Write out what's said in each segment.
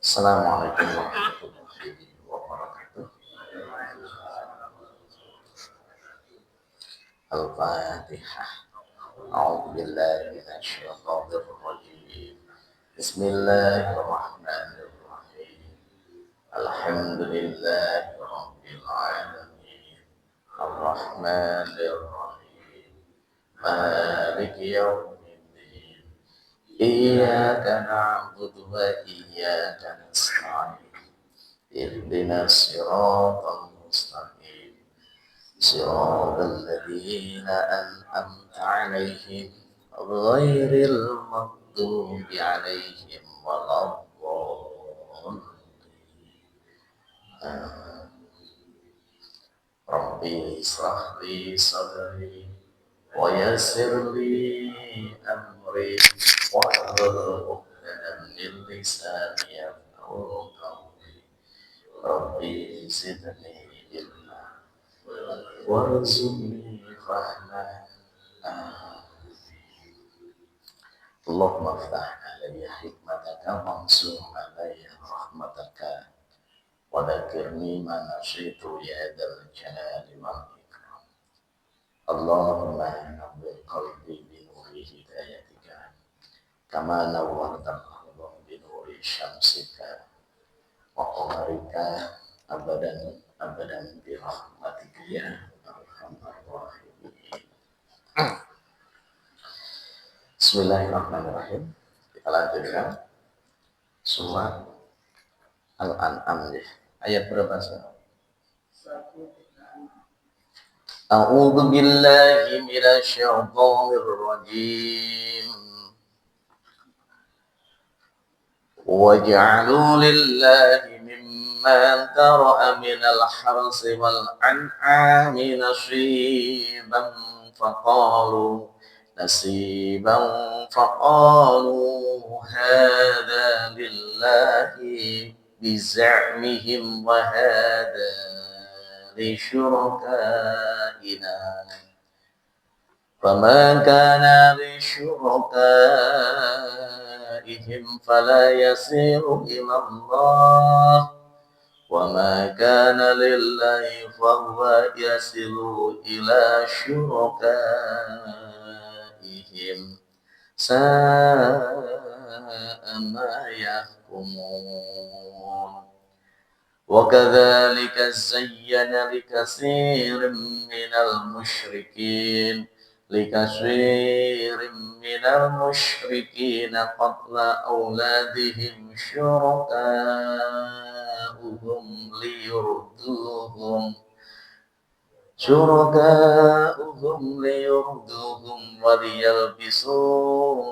Assalamualaikum warahmatullahi wabarakatuh. Al-Fatihah. A'udzu billahi minasyaitonir rajim. Bismillahirrahmanirrahim. Alhamdulillahi rabbil alamin. Ar-Rahmanir Rahim. Maliki yaumiddin. Iyyaka na'budu wa iyyaka nasta'in. Ihdinas siratal mustaqim. صراط الذين أنعمت عليهم غير المغضوب عليهم ولا الضالين. ربي اشرح لي صدري ويسر لي أمري واحلل عقدة من لساني يفقهوا قولي. ربي زدني علما warzuqni fahma. Allahumma aftah alayya hikmataka wansur alayya rahmataka wa dzakirni ma nasyitu ya dzal jalali wal ikram. Allahumma nawwir qalbi bi nuri hidayatika kama nawwarta al-ardha bi nuri syamsika wa qamarika abadan abadan bi rahmatika ya arhamar rahimin. Bismillahirrahmanirrahim. Kita lanjutkan surat Al-An'am. Ayat berapa? A'udzu billahi minasy syaithanir rajim. Waj'alu lillahi mimma tara'a minal harsi wal an'ami nasiban faqalu hadza lillahi biz'amihim wa hadza li syurakaina fama kana li syurakaihim fala yasiru ila Allah wa ma kana lillahi fahuwa yasilu ila syurakaihim sa'a ma yahkumun. Wa kadzalika zayyana likasirin minal musyrikin qatla auladihim syuraka'uhum liyurduhum wa liyalbisu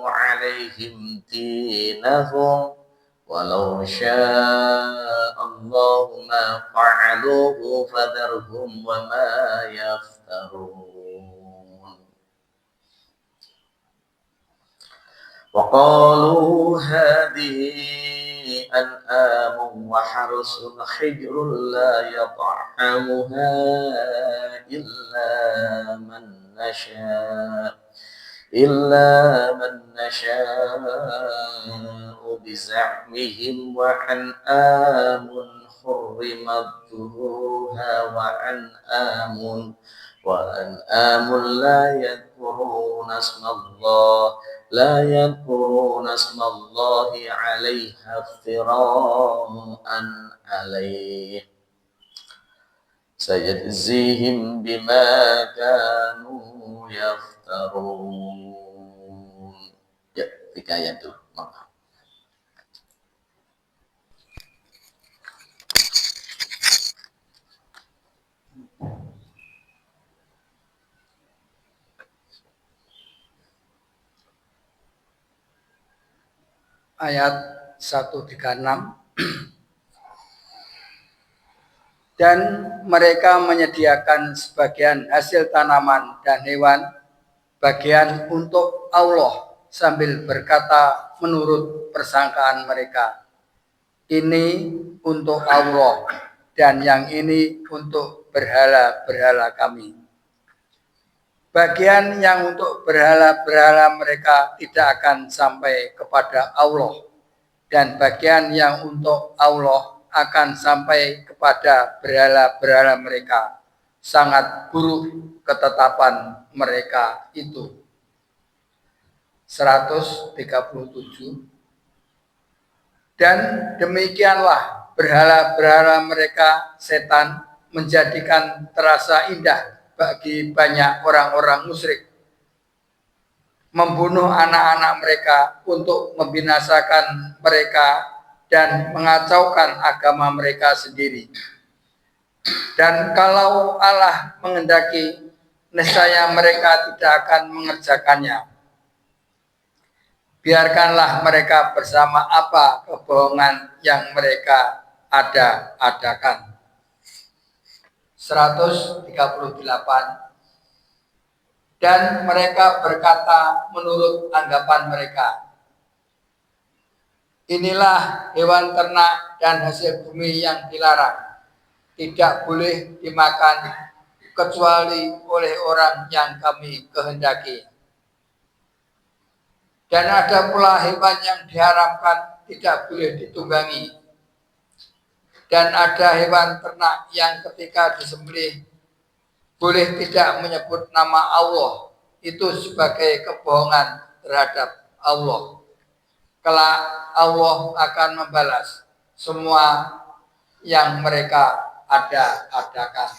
alaihim dinahum walau sya'allahu ma fa'aluhu fadharhum wa ma yaftarun. Wa qalu hadhihi an'amun wa harsun hijrun la yat'amuha illa man nasha'u biza'mihim wa an'amun hurrimat zuhuruha wa an'amun la yadhkuruna asmallahi 'alaiha iftira'an 'alaihi sayajzihim bima kanu yaftarun. Ya, 3 ayat itu. Ayat 136. Dan mereka menyediakan sebagian hasil tanaman dan hewan bagian untuk Allah sambil berkata menurut persangkaan mereka, ini untuk Allah dan yang ini untuk berhala-berhala kami. Bagian yang untuk berhala-berhala mereka tidak akan sampai kepada Allah dan bagian yang untuk Allah akan sampai kepada berhala-berhala mereka. Sangat buruk ketetapan mereka itu. 137. Dan demikianlah berhala-berhala mereka setan menjadikan terasa indah bagi banyak orang-orang musyrik, membunuh anak-anak mereka untuk membinasakan mereka dan mengacaukan agama mereka sendiri. Dan kalau Allah menghendaki, nescaya mereka tidak akan mengerjakannya. Biarkanlah mereka bersama apa kebohongan yang mereka adakan. 138. Dan mereka berkata menurut anggapan mereka, inilah hewan ternak dan hasil bumi yang dilarang, tidak boleh dimakan kecuali oleh orang yang kami kehendaki. Dan ada pula hewan yang diharamkan tidak boleh ditunggangi. Dan ada hewan ternak yang ketika disembelih boleh tidak menyebut nama Allah, itu sebagai kebohongan terhadap Allah. Kelak Allah akan membalas semua yang mereka adakan.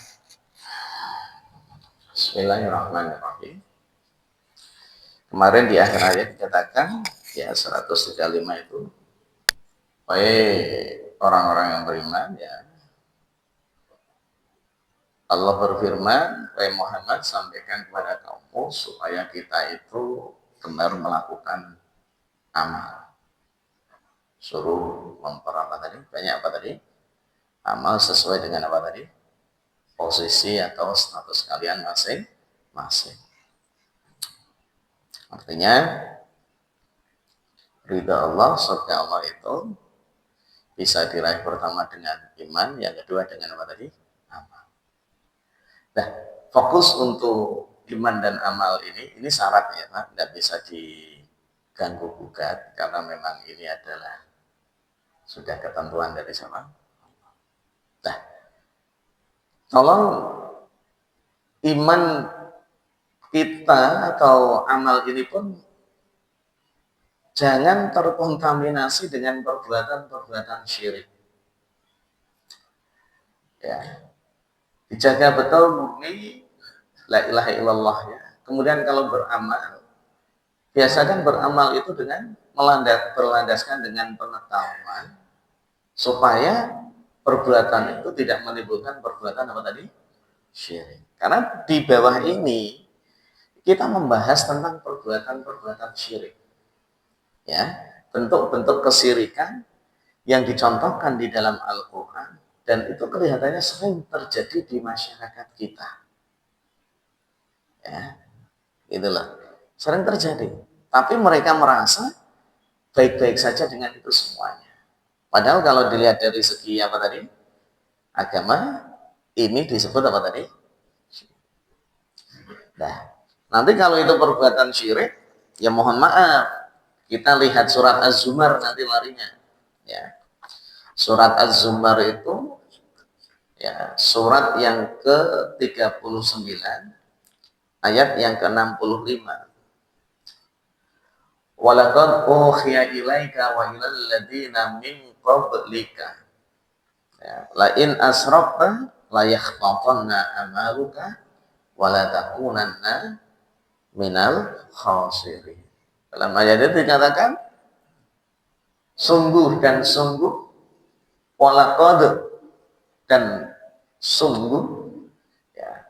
Bismillahirrahmanirrahim. Kemarin di akhir ayat dikatakan ya 135 itu, wahai orang-orang yang beriman, ya Allah berfirman, wahai Muhammad, sampaikan kepada kaummu supaya kita itu benar melakukan amal. Suruh memperapa tadi, banyak apa tadi? Amal sesuai dengan apa tadi? Posisi atau status kalian masing-masing. Artinya ridha Allah, surga Allah itu bisa diraih pertama dengan iman, yang kedua dengan apa tadi? Amal. Nah, fokus untuk iman dan amal ini syarat ya Pak, tidak bisa diganggu gugat karena memang ini adalah sudah ketentuan dari siapa? Nah, tolong iman kita atau amal ini pun jangan terkontaminasi dengan perbuatan-perbuatan syirik. Ya. Dijaga betul murni la ilaha illallah ya. Kemudian kalau beramal, biasakan beramal itu dengan berlandaskan dengan pengetahuan supaya perbuatan itu tidak menimbulkan perbuatan apa tadi? Syirik. Karena di bawah ini kita membahas tentang perbuatan-perbuatan syirik. Ya, bentuk-bentuk kesyirikan yang dicontohkan di dalam Al-Qur'an dan itu kelihatannya sering terjadi di masyarakat kita. Ya, itulah. Sering terjadi. Tapi mereka merasa baik-baik saja dengan itu semuanya. Padahal kalau dilihat dari segi apa tadi? Agama, ini disebut apa tadi? Nah, nanti kalau itu perbuatan syirik, ya mohon maaf. Kita lihat surat Az-Zumar nanti larinya. Ya. Surat Az-Zumar itu ya, surat yang ke-39 ayat yang ke-65. Walaqad uhiya ilaika wa ilal ladzina min qablika. Ya, la in asrakta la yakhtatanna amaluka wa la takunanna minal khasirin. Dalam ayat itu dikatakan sungguh dan sungguh, walaqad dan sungguh, ya,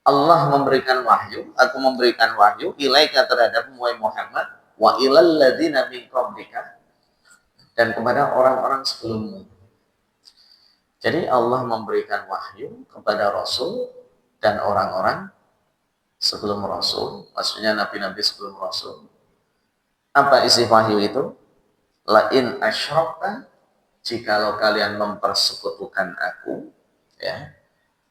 Allah memberikan wahyu, aku memberikan wahyu ilaika terhadap Muhammad wa ilal ladzina min qablika dan kepada orang-orang sebelummu. Jadi Allah memberikan wahyu kepada Rasul dan orang-orang sebelum Rasul, maksudnya nabi-nabi sebelum Rasul. Apa isi wahyu itu? La in asyrakta, jikalau kalian mempersekutukan aku, ya,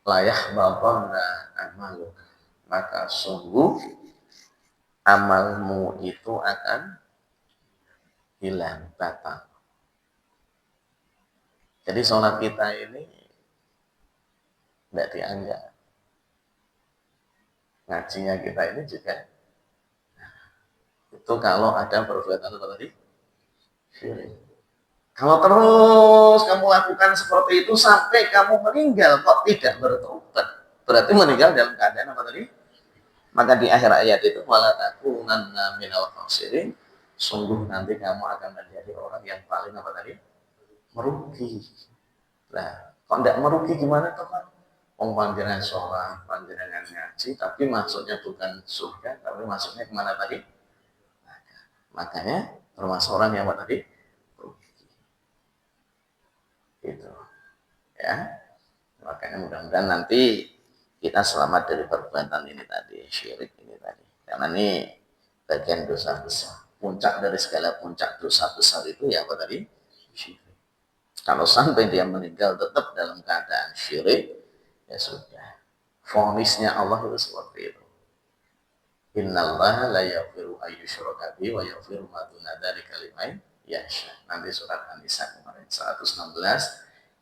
la yahbatanna amaluka, maka sungguh amalmu itu akan hilang, batal. Jadi sholat kita ini tidak dianggap. Ngajinya kita ini juga itu kalau ada perbuatan apa tadi? Syirik. Kalau terus kamu lakukan seperti itu sampai kamu meninggal kok tidak bertobat, berarti meninggal dalam keadaan apa tadi? Maka di akhir ayat itu wala takunanna minal khasirin, sungguh nanti kamu akan menjadi orang yang paling apa tadi? Merugi. Nah, kok tidak merugi gimana tuh kan? Panjenengan sholat, panjenengan ngaji, tapi maksudnya bukan surga, tapi maksudnya kemana tadi? Makanya termasuk orang yang apa tadi? Itu, ya. Makanya mudah-mudahan nanti kita selamat dari perbuatan ini tadi, syirik ini tadi. Karena ini bagian dosa besar. Puncak dari segala puncak dosa besar itu ya apa tadi? Syirik. Kalau sampai dia meninggal tetap dalam keadaan syirik, ya sudah. Vonisnya Allah itu seperti itu. Innallaha la yaghfiru ayyushraka bihi wa yaghfiru ma duna dzalika liman yasha. Nanti surat An-Nisa kemarin 116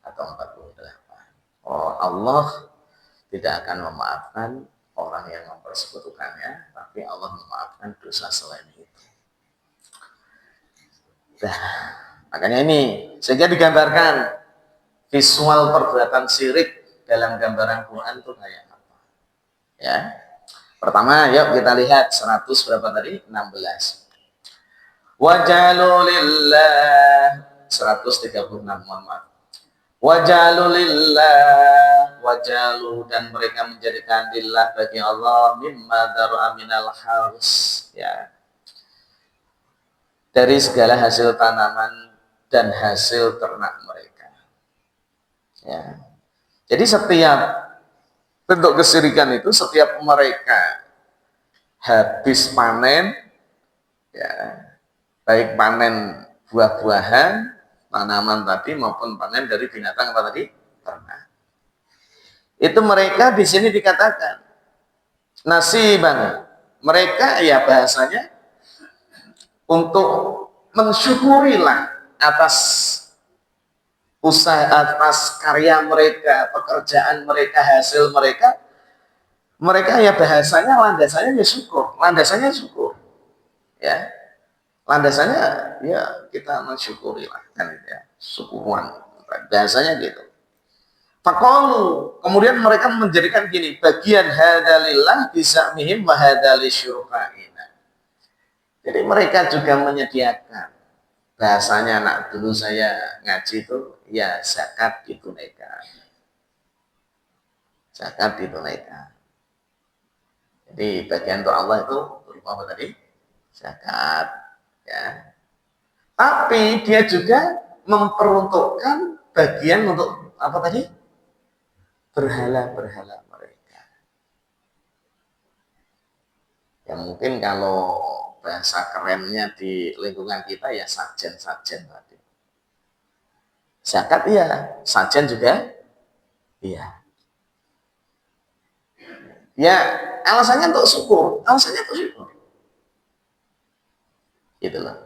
atau 48. Oh, Allah tidak akan memaafkan orang yang mempersekutukannya, tapi Allah memaafkan dosa selain itu. Nah, makanya ini sehingga digambarkan visual perbuatan syirik dalam gambaran Quran itu kayak apa? Ya. Pertama, yuk kita lihat 100 berapa tadi? 16. Wajalulillah 136, mohon maaf. Wajalulillah, wajalu dan mereka menjadikan lillah bagi Allah mimma dar'a minal haus, ya. Dari segala hasil tanaman dan hasil ternak mereka. Ya. Jadi setiap bentuk kesyirikan itu setiap mereka habis panen, ya, baik panen buah-buahan, tanaman tadi maupun panen dari binatang apa tadi? Ternak. Itu mereka di sini dikatakan nasiban. Mereka ya bahasanya untuk mensyukurilah atas usaha, atas karya mereka, pekerjaan mereka, hasil mereka. Mereka ya bahasanya landasannya ya syukur, landasannya syukur, ya, landasannya ya kita mensyukuri lah kan ya, syukuran, bahasanya gitu. Faqalu, kemudian mereka menjadikan gini, bagian hadalillah bisa'mihim wa hadali syuruka'ina. Jadi mereka juga menyediakan, bahasanya anak dulu saya ngaji itu ya zakat ditunaikan, zakat ditunaikan. Jadi bagian untuk Allah itu berupa apa tadi? Zakat, ya. Tapi dia juga memperuntukkan bagian untuk apa tadi? Berhala-berhala mereka. Ya mungkin kalau bahasa kerennya di lingkungan kita ya sajen-sajen tadi. Zakat iya, sajen juga iya. Ya, alasannya untuk syukur, alasannya untuk syukur. Gitu loh.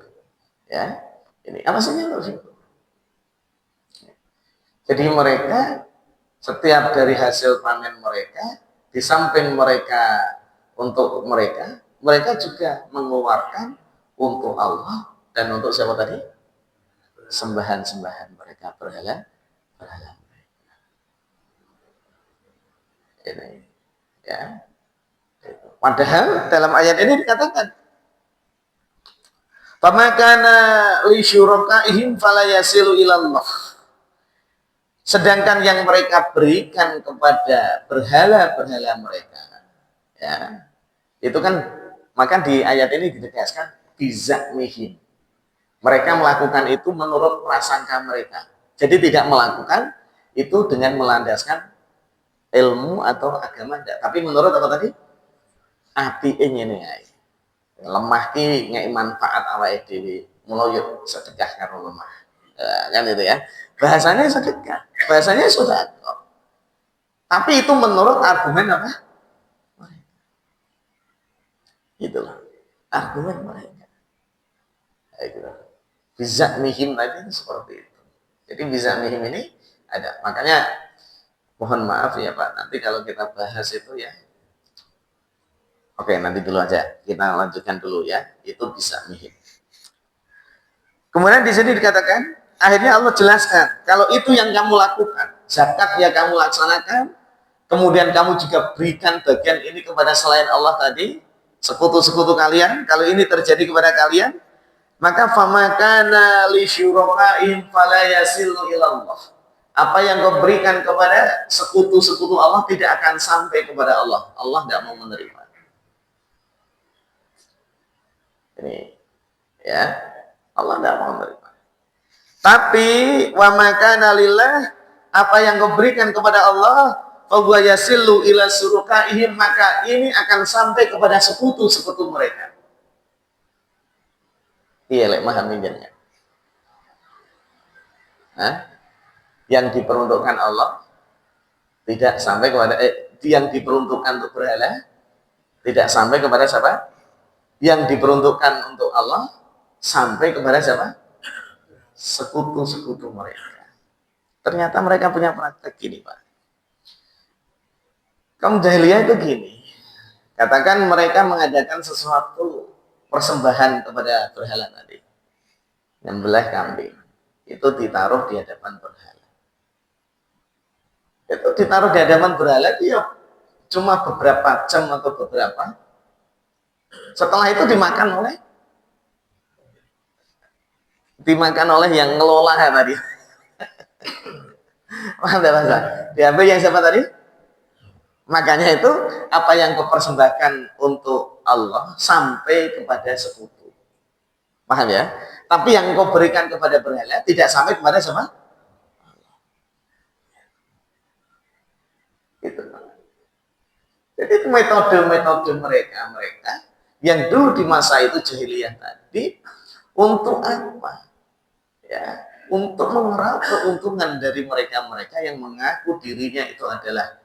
Ya, ini alasannya untuk syukur. Jadi mereka setiap dari hasil panen mereka, di samping mereka untuk mereka, mereka juga mengeluarkan untuk Allah dan untuk siapa tadi? Sembahan-sembahan mereka, berhala mereka. Ini, ya. Padahal dalam ayat ini dikatakan famakana li syurakaihim fala yasilu ilallah. Sedangkan yang mereka berikan kepada berhala-berhala mereka, ya, itu kan, maka di ayat ini ditegaskan bizakmihim. Mereka melakukan itu menurut prasangka mereka. Jadi tidak melakukan itu dengan melandaskan ilmu atau agama, tapi menurut apa tadi? Ati ini lemah ki ngei manfaat awake dhewe. Mula yo sedekah karo lemah. Kan itu ya. Bahasanya sedekah, bahasanya sedekah. Tapi itu menurut argumen apa? Itulah argumen mereka. Gitu. bizamihim tadi seperti itu. Jadi bizamihim ini ada. Makanya mohon maaf ya Pak, nanti kalau kita bahas itu ya. Oke, nanti dulu aja. Kita lanjutkan dulu ya. Itu bizamihim. Kemudian di sini dikatakan, akhirnya Allah jelaskan, kalau itu yang kamu lakukan, zakat ya kamu laksanakan, kemudian kamu juga berikan bagian ini kepada selain Allah tadi, sekutu-sekutu kalian, kalau ini terjadi kepada kalian, maka famakana li syurakain fala yasilu ilallah. Apa yang kau berikan kepada sekutu-sekutu Allah tidak akan sampai kepada Allah. Allah tidak mau menerima. Ini ya, Allah tidak mau menerima. Tapi wa makana lillah, apa yang kau berikan kepada Allah, fa yasilu ila surakaihim, maka ini akan sampai kepada sekutu-sekutu mereka. Iya, lek mahaminya. Yang diperuntukkan Allah tidak sampai kepada yang diperuntukkan untuk berhala tidak sampai kepada siapa? Yang diperuntukkan untuk Allah sampai kepada siapa? Sekutu-sekutu mereka. Ternyata mereka punya praktek gini, Pak. Kaum jahiliyah itu gini. Katakan mereka mengadakan sesuatu persembahan kepada berhala tadi. Nyembelih kambing. Itu ditaruh di hadapan berhala. Itu ditaruh di hadapan berhala itu ya cuma beberapa jam atau beberapa. Setelah itu dimakan oleh yang ngelola tadi. Paham tidak bahasa? Diambil yang siapa tadi? Makanya itu apa yang kau persembahkan untuk Allah sampai kepada sekutu. Paham ya? Tapi yang kau berikan kepada berhala tidak sampai kepada siapa? Gitu. Jadi itu metode-metode mereka yang dulu di masa itu jahiliyah tadi untuk apa? Ya, untuk mengerap keuntungan dari mereka yang mengaku dirinya itu adalah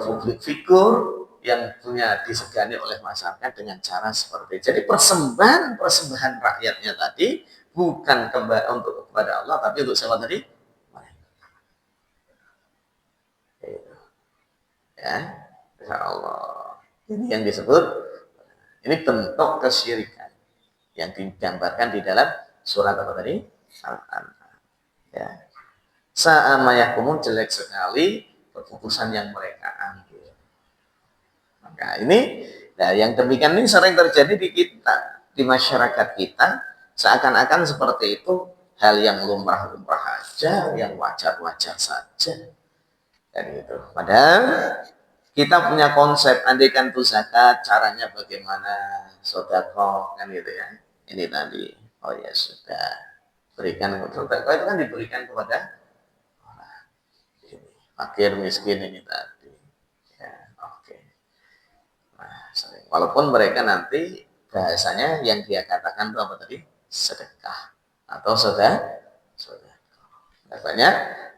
public figure yang punya disegani oleh masyarakat dengan cara seperti itu. Jadi persembahan rakyatnya tadi bukan untuk kepada Allah, tapi untuk siapa tadi? Ya, insya Allah. Ini yang disebut, ini bentuk kesyirikan yang digambarkan di dalam surat apa tadi? Al-An'am. Ya. Sa'amayahkumun, jelek sekali keputusan yang mereka ambil. Maka ini, nah yang demikian ini sering terjadi di kita, di masyarakat kita, seakan-akan seperti itu hal yang lumrah-lumrah aja, yang wajar-wajar saja. Dan itu. Padahal kita punya konsep, andaikan itu zakat, caranya bagaimana, sedekah, kan gitu ya. Ini tadi, oh ya sudah, berikan sedekah itu kan diberikan kepada orang fakir miskin ini tadi. Ya, oke. Nah, walaupun mereka nanti bahasanya yang dia katakan itu apa tadi? Sedekah atau sedekah. Banyak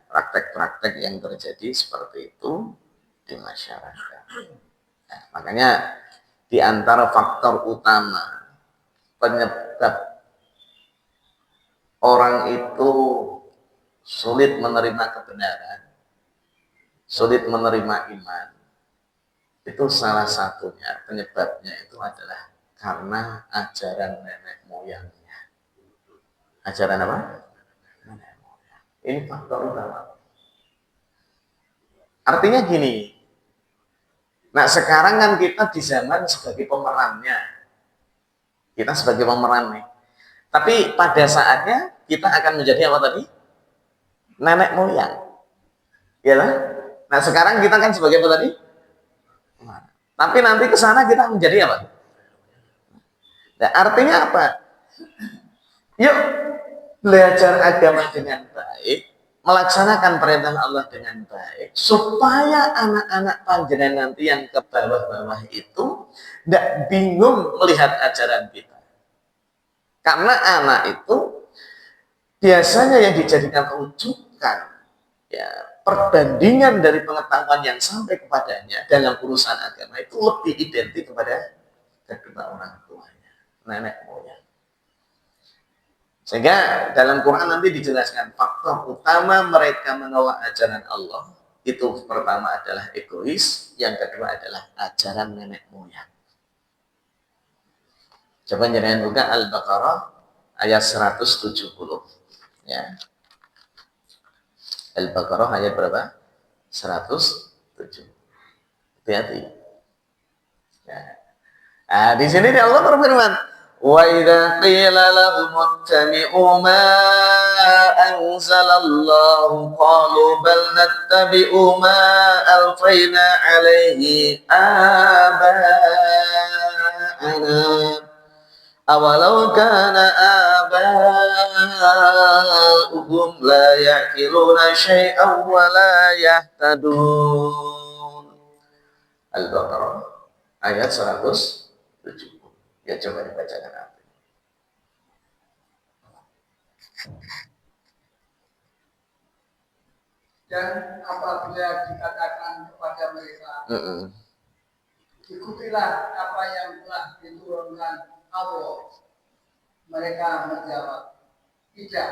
praktek-praktek yang terjadi seperti itu di masyarakat. Nah, makanya di antara faktor utama penyebab orang itu sulit menerima kebenaran, sulit menerima iman, itu salah satunya penyebabnya itu adalah karena ajaran nenek moyangnya. Ajaran apa? Nenek moyang. Ini faktor utama. Artinya gini, nah sekarang kan kita di zaman sebagai pemerannya, kita sebagai pemeran nih. Tapi pada saatnya kita akan menjadi apa tadi? Nenek moyang. Ya lah? Nah sekarang kita kan sebagai apa tadi? Tapi nanti ke sana kita menjadi apa? Nah, artinya apa? Yuk belajar agama dengan baik, melaksanakan perintah Allah dengan baik, supaya anak-anak panjenengan nanti yang ke bawah-bawah itu tidak bingung melihat ajaran kita. Karena anak itu biasanya yang dijadikan rujukan, ya, perbandingan dari pengetahuan yang sampai kepadanya dalam urusan agama itu lebih identik kepada kedua orang tuanya, nenek moyang. Sehingga dalam Quran nanti dijelaskan faktor utama mereka menolak ajaran Allah itu pertama adalah egois, yang kedua adalah ajaran nenek moyang. Coba jangan buka Al-Baqarah ayat 170. Ya. Al-Baqarah ayat berapa? 107. Hati-hati. Ya. Nah, di sini Allah berfirman, wa idza qila lahum ittabi'u ma anzalallahu qalu bal nattabi'u ma alfayna 'alaihi aba'ana awalau kana aba'uhum la ya'qiluna syai'an wa la yahtadun. Al-Baqarah ayat 170. Ya coba dibacakan apa? Dan apabila dikatakan kepada mereka, ikutilah apa yang telah diturunkan Allah, mereka menjawab, tidak,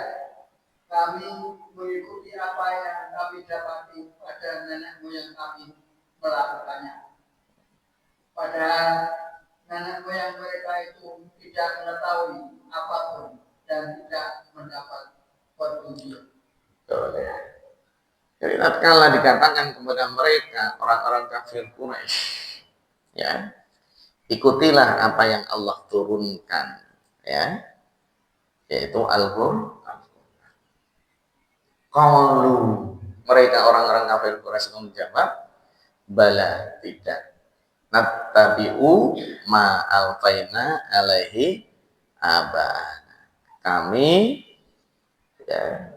kami mengikuti apa yang kami dapati pada nenek moyang kami melakukannya. Padahal nenek moyang mereka itu tidak mengetahui apapun dan tidak mendapat petunjuk. Jadi tatkala dikatakan kepada mereka orang-orang kafir Quraisy, ya, ikutilah apa yang Allah turunkan, ya, yaitu Al-Qur'an. Qalu, mereka orang-orang kafir Quraisy menjawab, bala, tidak. Nattabi'u ma alfaina alaihi abana. Kami, ya,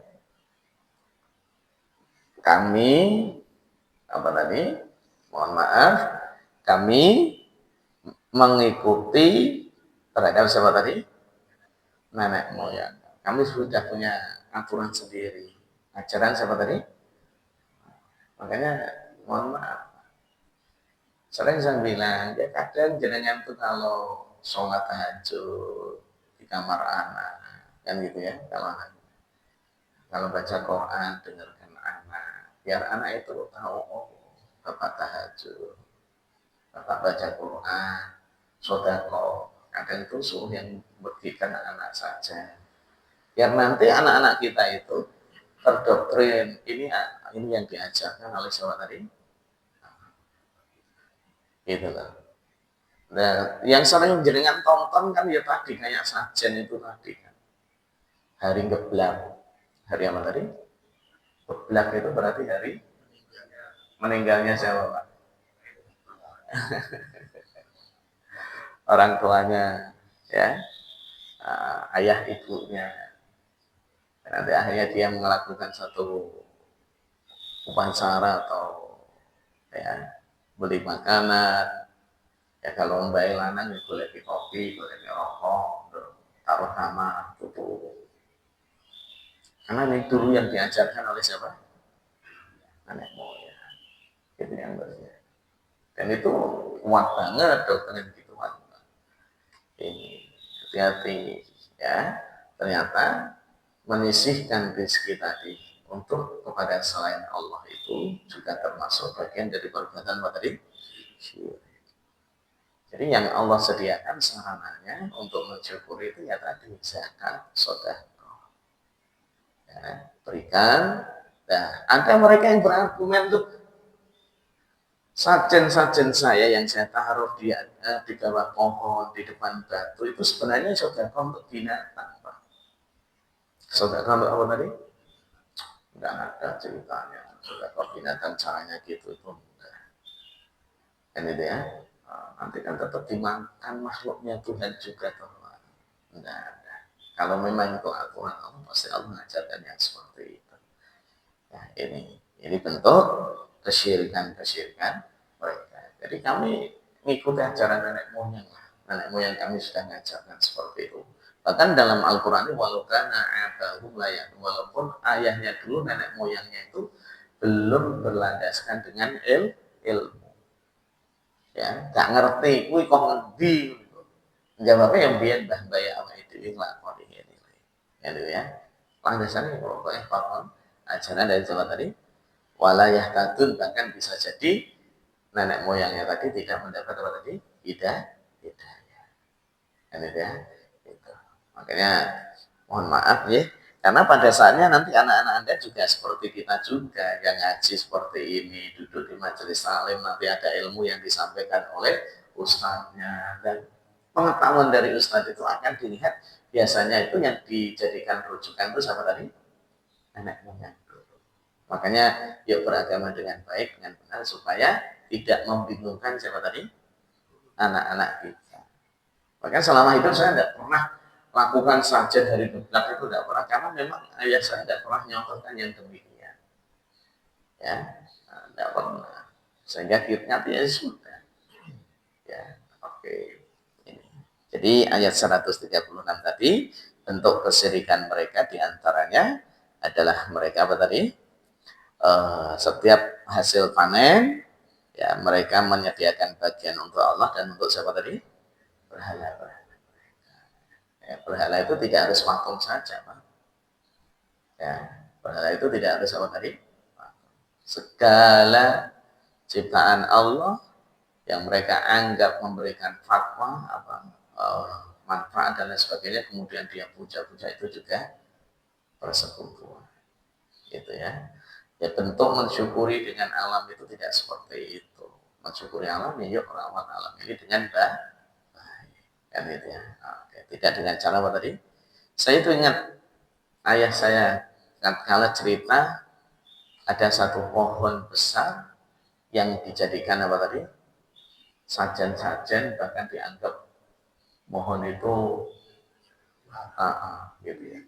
kami apa tadi? Mohon maaf, kami mengikuti terhadap siapa tadi? Nenek moyang. Kami sudah punya aturan sendiri. Ajaran siapa tadi? Makanya mohon maaf. Sering saya bilang, ya kadang jenengan tuh kalau sholat tahajud di kamar anak, kan gitu ya, kalau baca Quran dengarkan anak, biar anak itu tahu, oh bapak tahajud, bapak baca Quran, sodako, kadang itu suruh yang berdikan anak saja, biar nanti anak-anak kita itu terdoktrin, ini yang diajarkan oleh siapa tadi, gitu loh. Nah, yang sering jenengan tonton kan ya tadi kayak sajen itu tadi kan. Hari Geblak. Hari apa tadi? Geblak itu berarti hari meninggalnya siapa, Pak? Orang tuanya, ya. Ayah ibunya. Nanti akhirnya dia melakukan satu upacara atau ya beli makanan. Ya kalau mbak lanang ya boleh di kopi, boleh di rokok, taruh nama, tutup. Karena ini dulu yang diajarkan oleh siapa? Nenek moyang. Itu yang berbeda. Dan itu kuat banget doktrin gitu kan. Ini hati-hati ya. Ternyata menyisihkan rezeki tadi untuk kepada selain Allah itu juga termasuk bagian dari perbuatan apa tadi? Jadi yang Allah sediakan sarananya untuk mensyukuri itu ya tadi zakat, sedekah. Ya, berikan. Nah, ada mereka yang berargumen tuh sajen-sajen saya yang saya taruh di bawah pohon, di depan batu itu sebenarnya sedekah untuk binatang, Pak. Sedekah untuk apa tadi? Enggak ada ceritanya. Sedekah binatang caranya gitu itu enggak. Kan itu ya. Nanti kan tetap dimakan makhluknya Tuhan juga toh. Enggak ada. Kalau memang itu aturan Allah, pasti Allah mengajarkan yang seperti itu. Nah, ini bentuk kesyirikan mereka. Jadi kami mengikuti ajaran nenek moyang lah. Nenek moyang kami sudah mengajarkan seperti itu. Bahkan dalam Al-Quran ini walaupun ayahnya dulu nenek moyangnya itu belum berlandaskan dengan ilmu. Ya, gak ngerti, kok ngendi. Jawabnya yang biar mbah mbaya awake dhewe nglakoni ngene. gitu ya. Landasannya pokoknya paham ajaran dari Jawa tadi, walayah kadun, bahkan bisa jadi nenek moyangnya tadi tidak mendapat apa tadi, hidayah, kan gitu ya. Gitu. Makanya mohon maaf ya, karena pada saatnya nanti anak-anak Anda juga seperti kita juga, yang ngaji seperti ini, duduk di majelis salim, nanti ada ilmu yang disampaikan oleh ustadznya, dan pengetahuan dari ustadz itu akan dilihat, biasanya itu yang dijadikan rujukan itu sama tadi, nenek moyang. Makanya yuk beragama dengan baik, dengan benar, supaya tidak membingungkan siapa tadi, anak-anak kita. Makanya selama hidup saya tidak pernah lakukan saja dari geblak, itu tidak pernah, karena memang ayah saya tidak pernah nyontohkan yang demikian, ya, tidak pernah, sehingga akhirnya ya sudah, ya, oke. Jadi ayat 136 tadi, bentuk kesyirikan mereka diantaranya adalah mereka apa tadi, setiap hasil panen ya mereka menyediakan bagian untuk Allah dan untuk siapa tadi, berhala. Ya, berhala itu tidak harus patung saja, Pak. Ya, berhala itu tidak harus apa tadi, segala ciptaan Allah yang mereka anggap memberikan fatwa manfaat dan lain sebagainya, kemudian dia puja-puja, itu juga persekutuan, gitu ya. Ya, bentuk mensyukuri dengan alam itu tidak seperti itu. Mensyukuri alam, ya yuk rawat alam ini dengan baik, kan gitu ya. Oke. Tidak dengan cara apa tadi? Saya itu ingat ayah saya kala cerita ada satu pohon besar yang dijadikan apa tadi, sajen-sajen, bahkan dianggap pohon itu gitu ya.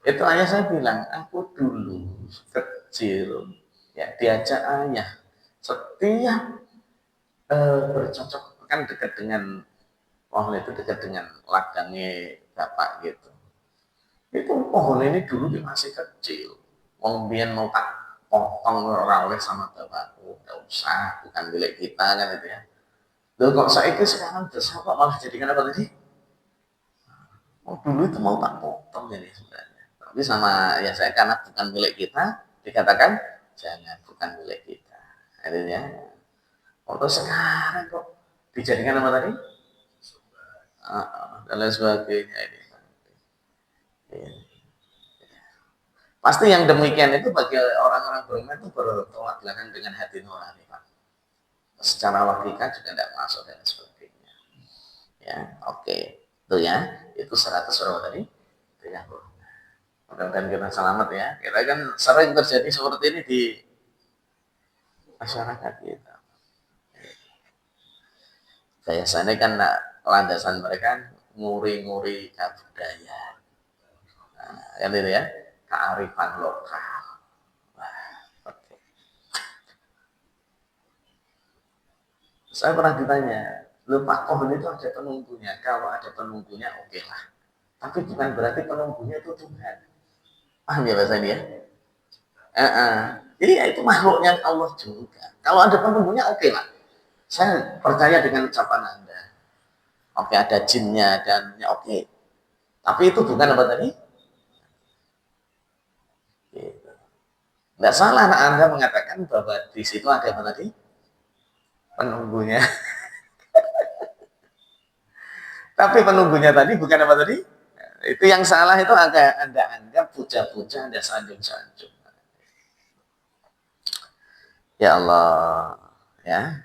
Itu ayah saya bilang, aku dulu kecil ya diajak ayah setiap bercocok, kan dekat dengan pohon itu, dekat dengan ladangnya bapak gitu. Itu pohon ini dulu masih kecil, wong biyen mau tak potong ora oleh sama bapakku, enggak usah, bukan milik kita, kan itu ya. Loh kok saiki sekarang besar kok malah jadikan apa tadi? Oh dulu itu mau tak potong ini sebenarnya. Tapi sama ya saya, karena bukan milik kita, dikatakan jangan, bukan milik kita. Akhirnya, untuk sekarang kok dijadikan apa tadi? Dan lain sebagainya ini. Pasti yang demikian itu bagi orang-orang beriman itu bertolak belakang dengan hati nurani, Pak. Secara logika juga tidak masuk dan sebagainya. Ya, oke. Itu ya, itu 100 berapa tadi? 30. Mudah-mudahan kita selamat ya. Kita kan sering terjadi seperti ini di masyarakat kita. Biasanya kan landasan mereka nguri-nguri budaya. Nah, kan itu ya, kearifan lokal. Nah, oke. Saya pernah ditanya, lu Pak pohon itu ada penunggunya? Kalau ada penunggunya oke lah. Tapi bukan berarti penunggunya itu Tuhan. Paham ya bahasa ini ya? Jadi ya itu makhluknya Allah juga. Kalau ada penunggunya oke lah. Saya percaya dengan ucapan Anda. Oke, ada jinnya dan ya oke. Tapi itu bukan apa tadi? Gitu. Nggak salah Anda mengatakan bahwa di situ ada apa tadi? Penunggunya. Tapi penunggunya tadi bukan apa tadi? Itu yang salah, itu agak Anda anggap puja-puja, Anda sanjung-sanjung. Ya Allah, ya.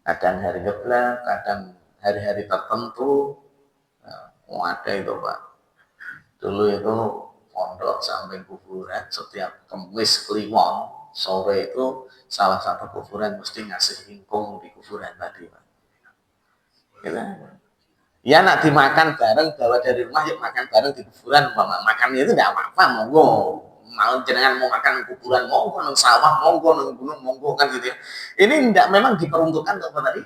Kadang hari geblak, kadang hari-hari tertentu, ada itu Pak. Dulu itu pondok samping kuburan, setiap Kamis Kliwon sore itu salah satu kuburan mesti ngasih ingkung di kuburan tadi Pak. Gitu. Ya nak dimakan bareng, bawa dari rumah, yuk makan bareng di kuburan. Makannya itu tidak apa-apa, monggo. Mau jenengan mau makan kuburan, monggo, nang sawah, monggo, nang gunung, monggo, kan gitu ya. Ini tidak memang diperuntukkan untuk apa tadi?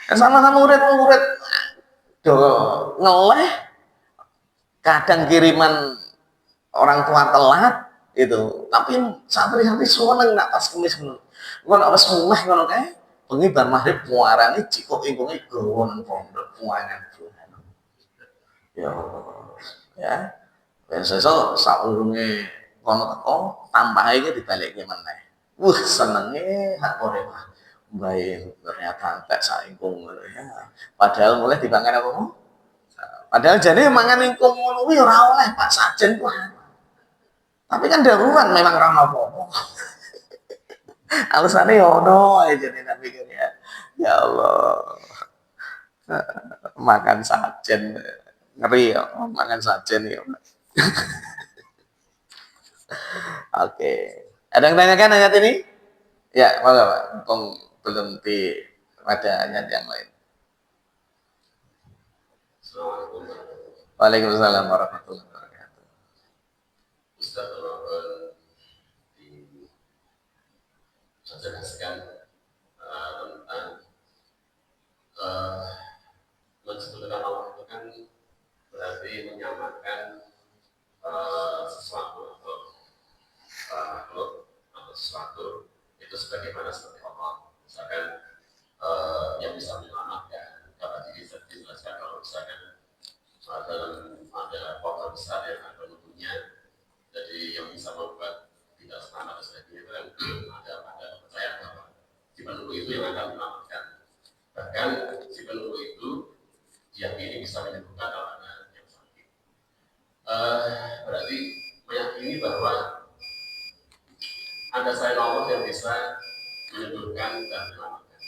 Sama-sama murid-murid do ngeleh, kadang kiriman orang tua telat itu, tapi santri-santri seneng nak pas kemis ngono. Ngono pas mulih ngono kae, bengi bar maghrib puarane jiko ingkunge gawon pondok puangan. Ya Allah. Ya. Ben sesuk saurunge kono teko tambahe iki dibalekke meneh. Senenge hak ora Pak. Bae ternyata entek saingkung ngono ya. Padahal mulai dipangan apa mau? Padahal jane mangan ingkung ngono kuwi ora oleh Pak, sajen ku. Tapi kan darurat memang ora apa-apa. Alasane ya ono ae jane tak pikir ya. Ya Allah. Makan sajen ngeri ya, makan sajen ya. Oke. Ada yang tanyakan ayat ini? Ya, monggo Pak. Belum di ada ayat yang lain. Waalaikumsalam warahmatullahi wabarakatuh. Ustaz dijelaskan tentang mensebutkan Allah itu kan berarti menyamakan sesuatu atau makhluk atau sesuatu itu sebagaimana seperti Allah. Misalkan yang bisa menyelamatkan dapat dijelaskan kalau misalkan dalam ada pohon besar yang ada mutunya, jadi yang bisa membuat tidak selamat dan sebagainya itu kan ada percaya bahwa si penunggu itu yang akan menyelamatkan. Bahkan si penunggu itu diyakini bisa menyembuhkan kalau ada yang sakit. Berarti meyakini bahwa ada selain Allah yang bisa menyembuhkan dan menyelamatkan.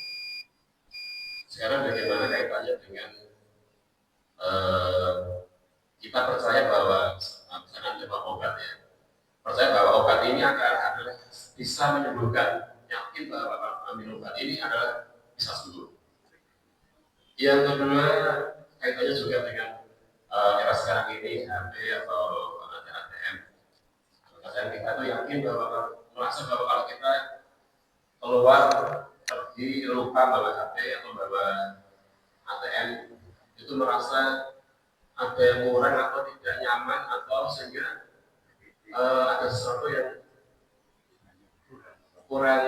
Sekarang bagaimana kaitannya dengan kita percaya bahwa misalkan coba obat ya, percaya bahwa obat ini adalah bisa menyembuhkan, yakin bahwa ambil obat ini adalah bisa sembuh. Yang kedua kaitannya juga dengan era sekarang ini HP atau ATM. Kadang kita tuh yakin bahwa merasa bahwa kalau kita keluar pergi lupa bawa HP atau bawa ATM itu merasa ada yang kurang atau tidak nyaman atau sehingga ada sesuatu yang kurang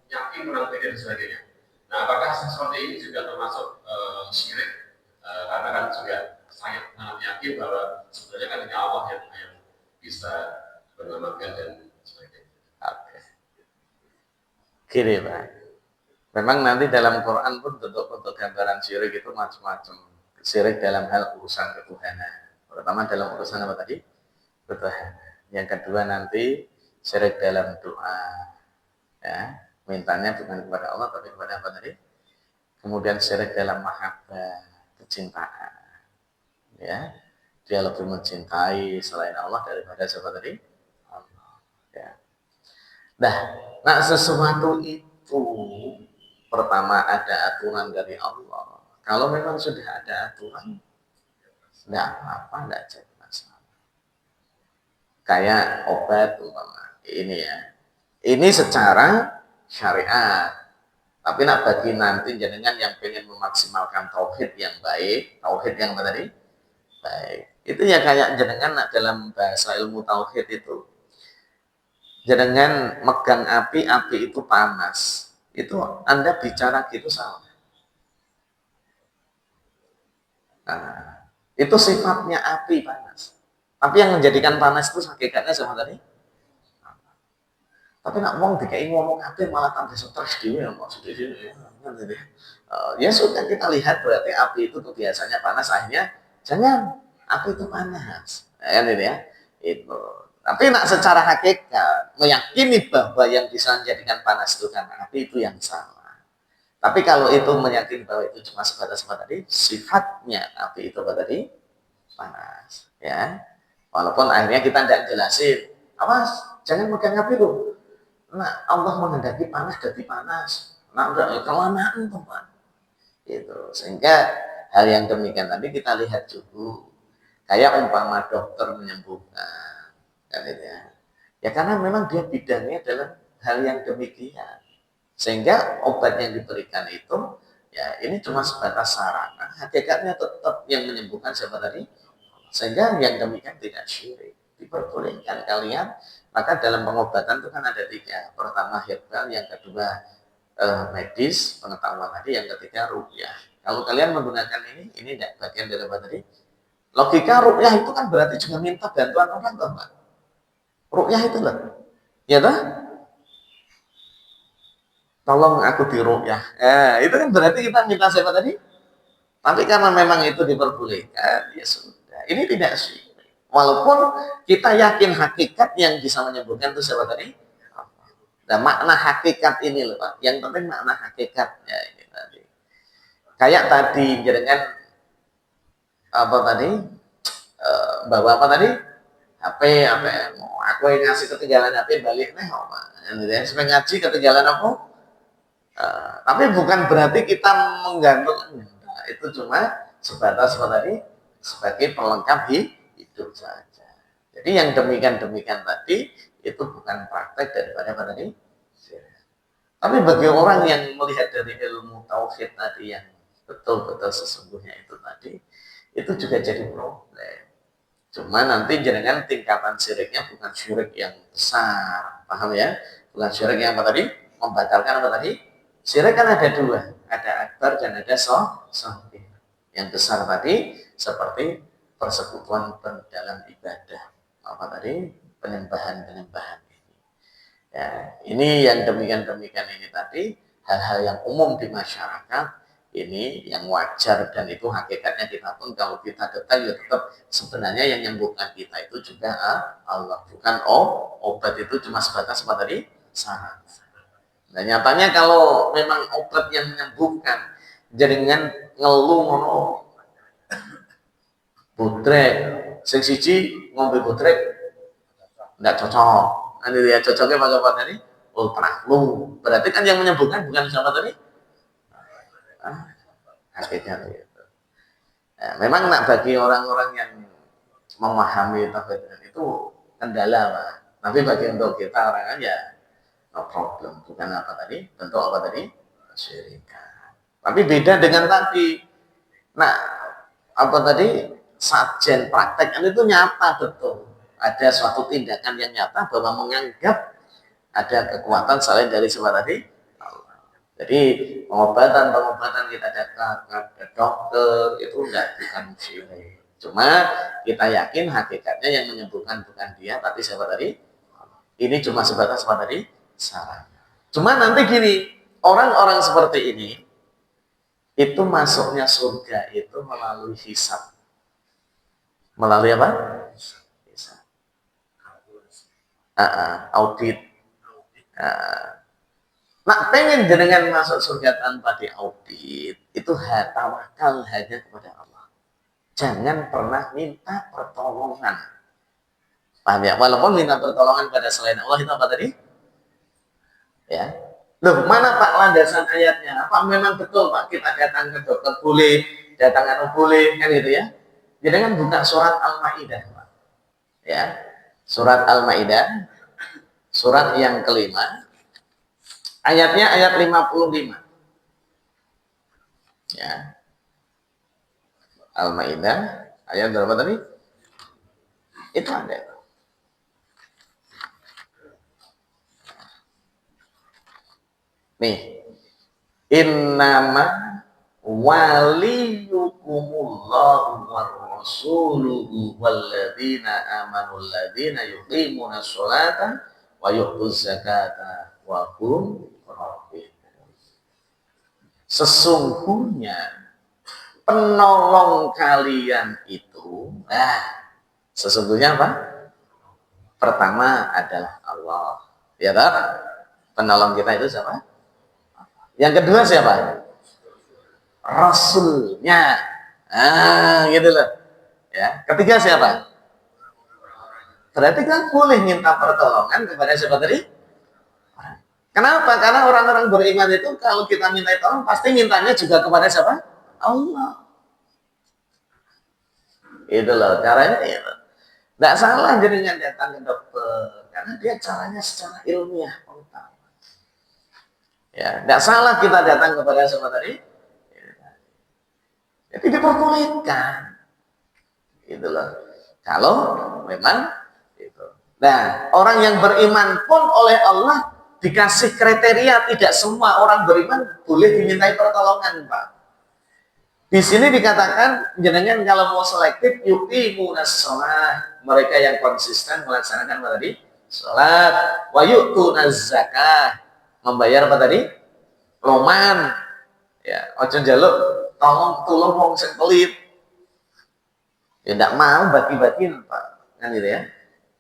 yakin, kurang pede dan sebagainya. Nah, apakah sesuatu ini juga termasuk syirik? Karena kan juga sangat yakin bahwa sebenarnya kan hanya Allah yang bisa menyelamatkan dan sebagainya. Oke. Gini Pak. Memang nanti dalam Quran pun bentuk-bentuk gambaran syirik itu macam-macam. Syirik dalam hal urusan ketuhanan. Pertama dalam urusan apa tadi? Ketuhanan. Yang kedua nanti syirik dalam doa. Ya, mintanya bukan kepada Allah tapi kepada apa tadi? Kemudian syirik dalam mahabbah, kecintaan. Ya, dia lebih mencintai selain Allah daripada siapa tadi? Allah. Ya. Nah, sesuatu itu pertama ada aturan dari Allah. Kalau memang sudah ada aturan, tidak apa-apa, tidak jadi masalah. Kayak obat umpama ini ya. Ini secara syariat. Tapi nak bagi nanti jenengan yang pengen memaksimalkan tauhid yang baik, tauhid yang tadi baik. Itu ya kayak jenengan nak dalam bahasa ilmu tauhid itu. Jenengan megang api, api itu panas. Itu Anda bicara gitu salah. Nah, itu sifatnya api panas. Tapi yang menjadikan panas itu hakikatnya sama tadi. Tapi nak ngomong dikai ngomong api malah tambah stres dia maksudnya ya sudah kita lihat berarti api itu biasanya panas akhirnya jangan api itu panas ya ini ya itu. Tapi nak secara hakikat meyakini bahwa yang bisa menjadikan panas itu kan api itu yang salah. Tapi kalau itu meyakini bahwa itu cuma sebatas apa tadi sifatnya api itu apa tadi panas ya. Walaupun akhirnya kita tidak jelasin awas jangan megang api tuh. Nah, Allah menghendaki panas jadi panas. Nah, udah kelamaan teman. Itu. Sehingga hal yang demikian tadi kita lihat dulu. Kayak umpama dokter menyembuhkan. Kan itu ya. Ya karena memang dia bidangnya dalam hal yang demikian. Sehingga obat yang diberikan itu ya ini cuma sebatas sarana. Hakikatnya tetap yang menyembuhkan siapa tadi? Sehingga yang demikian tidak syirik. Diperbolehkan kalian. Maka dalam pengobatan itu kan ada tiga. Pertama herbal, yang kedua medis, pengetahuan tadi, yang ketiga ruqyah. Kalau kalian menggunakan ini tidak bagian dari apa tadi? Logika ruqyah itu kan berarti juga minta bantuan orang toh, Pak. Ruqyah itu loh. Ya toh? Tolong aku diruqyah. Itu kan berarti kita minta siapa tadi? Tapi karena memang itu diperbolehkan, ya sudah. Ini tidak syirik. Walaupun kita yakin hakikat yang bisa menyebutkan itu siapa tadi? Nah, makna hakikat ini loh, Pak. Yang penting makna hakikatnya ini tadi. Kayak tadi dengan apa tadi? Bawa apa tadi? HP, mau aku yang ngasih ketinggalan HP balik nih, supaya ngaji ketinggalan apa? Tapi bukan berarti kita menggantung. Nah, itu cuma sebatas apa tadi? Sebagai pelengkap hidup saja. Jadi yang demikian tadi itu bukan praktek daripada apa tadi? Tapi bagi orang yang melihat dari ilmu tauhid tadi yang betul-betul sesungguhnya itu tadi, itu juga jadi problem. Cuma nanti jenengan tingkatan syiriknya bukan syirik yang besar, paham ya? Bukan syirik yang apa tadi? Membatalkan apa tadi? Syirik kan ada dua, ada akbar dan ada sohbih. Yang besar tadi seperti persekutuan dalam ibadah, apa tadi? Penyembahan ini. Ya, ini yang demikian ini tadi hal-hal yang umum di masyarakat ini yang wajar dan itu hakikatnya kita pun kalau kita detail ya tetap sebenarnya yang menyembuhkan kita itu juga Allah, bukan obat itu cuma sebatas apa tadi? Saran. Nah nyatanya kalau memang obat yang menyembuhkan jaringan ngeluh ngono bodrek sing siji ngombe bodrek enggak cocok. Anu ya cocoknya pakai apa tadi? Ultraflu. Berarti kan yang menyembuhkan bukan siapa tadi? Hakikat itu. Nah, memang nak bagi orang-orang yang memahami tauhid itu kendala, Pak. Tapi bagi untuk kita orang aja no problem. Bukan apa tadi? Bentuk apa tadi? Kesyirikan. Tapi beda dengan tadi. Nah, apa tadi? Sajen praktek itu nyata betul. Ada suatu tindakan yang nyata bahwa menganggap ada kekuatan selain dari semua tadi Allah. Jadi pengobatan kita datang ke dokter itu bukan syirik. Cuma kita yakin hakikatnya yang menyembuhkan bukan dia tapi siapa tadi? Ini cuma sebatas apa tadi? Saran. Cuma nanti gini, orang-orang seperti ini itu masuknya surga itu melalui hisab. Melalui apa? Audit. Nak pengen jenengan masuk surga tanpa diaudit, itu tawakal hanya kepada Allah. Jangan pernah minta pertolongan. Paham ya? Walaupun minta pertolongan pada selain Allah itu apa tadi? Ya. Loh, mana Pak landasan ayatnya? Apa memang betul Pak kita datang ke dokter boleh, datang boleh, kan gitu ya? Jangan buka surat Al-Maidah, Pak. Ya. Surat Al-Maidah, surat yang kelima, ayatnya ayat 55. Ya. Al-Maidah, ayat berapa tadi? Itu ada. Nih, innama waliyukumullahu warasuluhu walladzina amanu alladzina yuqimuna sholata wa yu'tuz zakata wa hum rabbihun. Sesungguhnya penolong kalian itu sesungguhnya apa? Pertama adalah Allah. Ya tak? Penolong kita itu siapa? Yang kedua siapa? Rasulnya. Gitu loh. Ya. Ketiga siapa? Berarti kan boleh minta pertolongan kepada siapa tadi? Kenapa? Karena orang-orang beriman itu kalau kita minta tolong pasti mintanya juga kepada siapa? Allah. Itu loh caranya itu. Nggak salah jadinya datang ke dokter karena dia caranya secara ilmiah. Ya, tidak salah kita datang kepada siapa tadi. Jadi diperbolehkan, gitu loh. Kalau memang itu. Nah, orang yang beriman pun oleh Allah dikasih kriteria tidak semua orang beriman boleh dimintai pertolongan, Pak. Di sini dikatakan jenengan kalau mau selektif yuqimunas shalah, mereka yang konsisten melaksanakan apa tadi? Salat, wa yu'tunaz zakah, membayar apa tadi? Loman. Ya, ojo njaluk tolong wong sing pelit. Ya enggak mau bagi-bagiin, Pak. Kan gitu ya.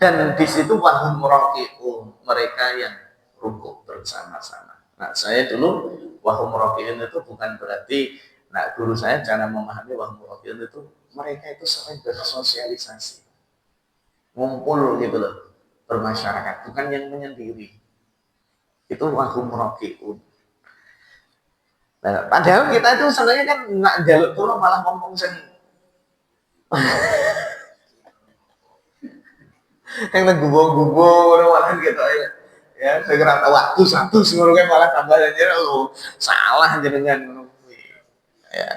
Dan di situ wahum raqiun, mereka yang rukuk bersama-sama. Nah, saya dulu wahum raqiun itu bukan berarti, nah guru saya cara memahami wahum raqiun itu mereka itu sering bersosialisasi, ngumpul gitu loh, bermasyarakat, bukan yang menyendiri. Itu wahum raqiun. Nah, padahal kita itu sebenarnya kan nggak jaluk tolong malah ngomong sen yang gubo-gubo malah gitu ya. Ya, segera waktu satu semuanya malah tambah aja lu salah jenengan. Ya,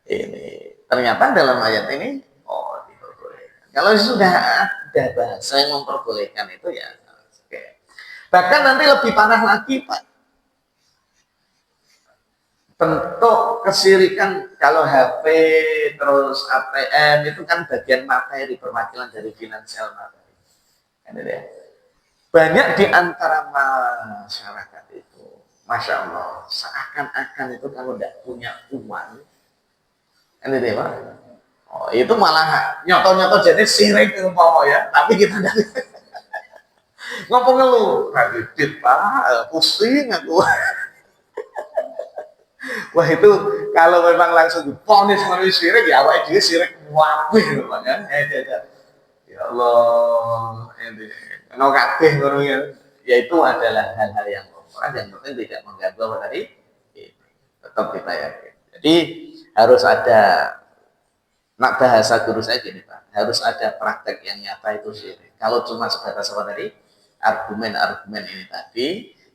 ini ternyata dalam ayat ini oh diperbolehkan. Kalau sudah ada bahasa yang memperbolehkan itu ya oke. Bahkan nanti lebih parah lagi, Pak. Bentuk kesirikan kalau HP terus ATM itu kan bagian materi, perwakilan dari finansial materi. Kan ya. Banyak di antara masyarakat itu, masya Allah, seakan-akan itu kalau tidak punya uang, kan itu ya Pak? Oh, itu malah nyoto-nyoto jadi sirik itu ya. Tapi kita tidak ngomong ngeluh, kredit Pak, pusing aku. Wah itu kalau memang langsung diponis manusia sirik ya, awalnya dia sirik wabih gitu Pak kan? Ya Allah, ini no kabeh ngono ya. Yaitu adalah hal-hal yang murah yang penting tidak mengganggu apa tadi? Tetap kita yakin. Jadi harus ada, nak bahasa guru saya gini Pak, harus ada praktek yang nyata itu syirik. Kalau cuma sebatas apa tadi? Argumen-argumen ini tadi,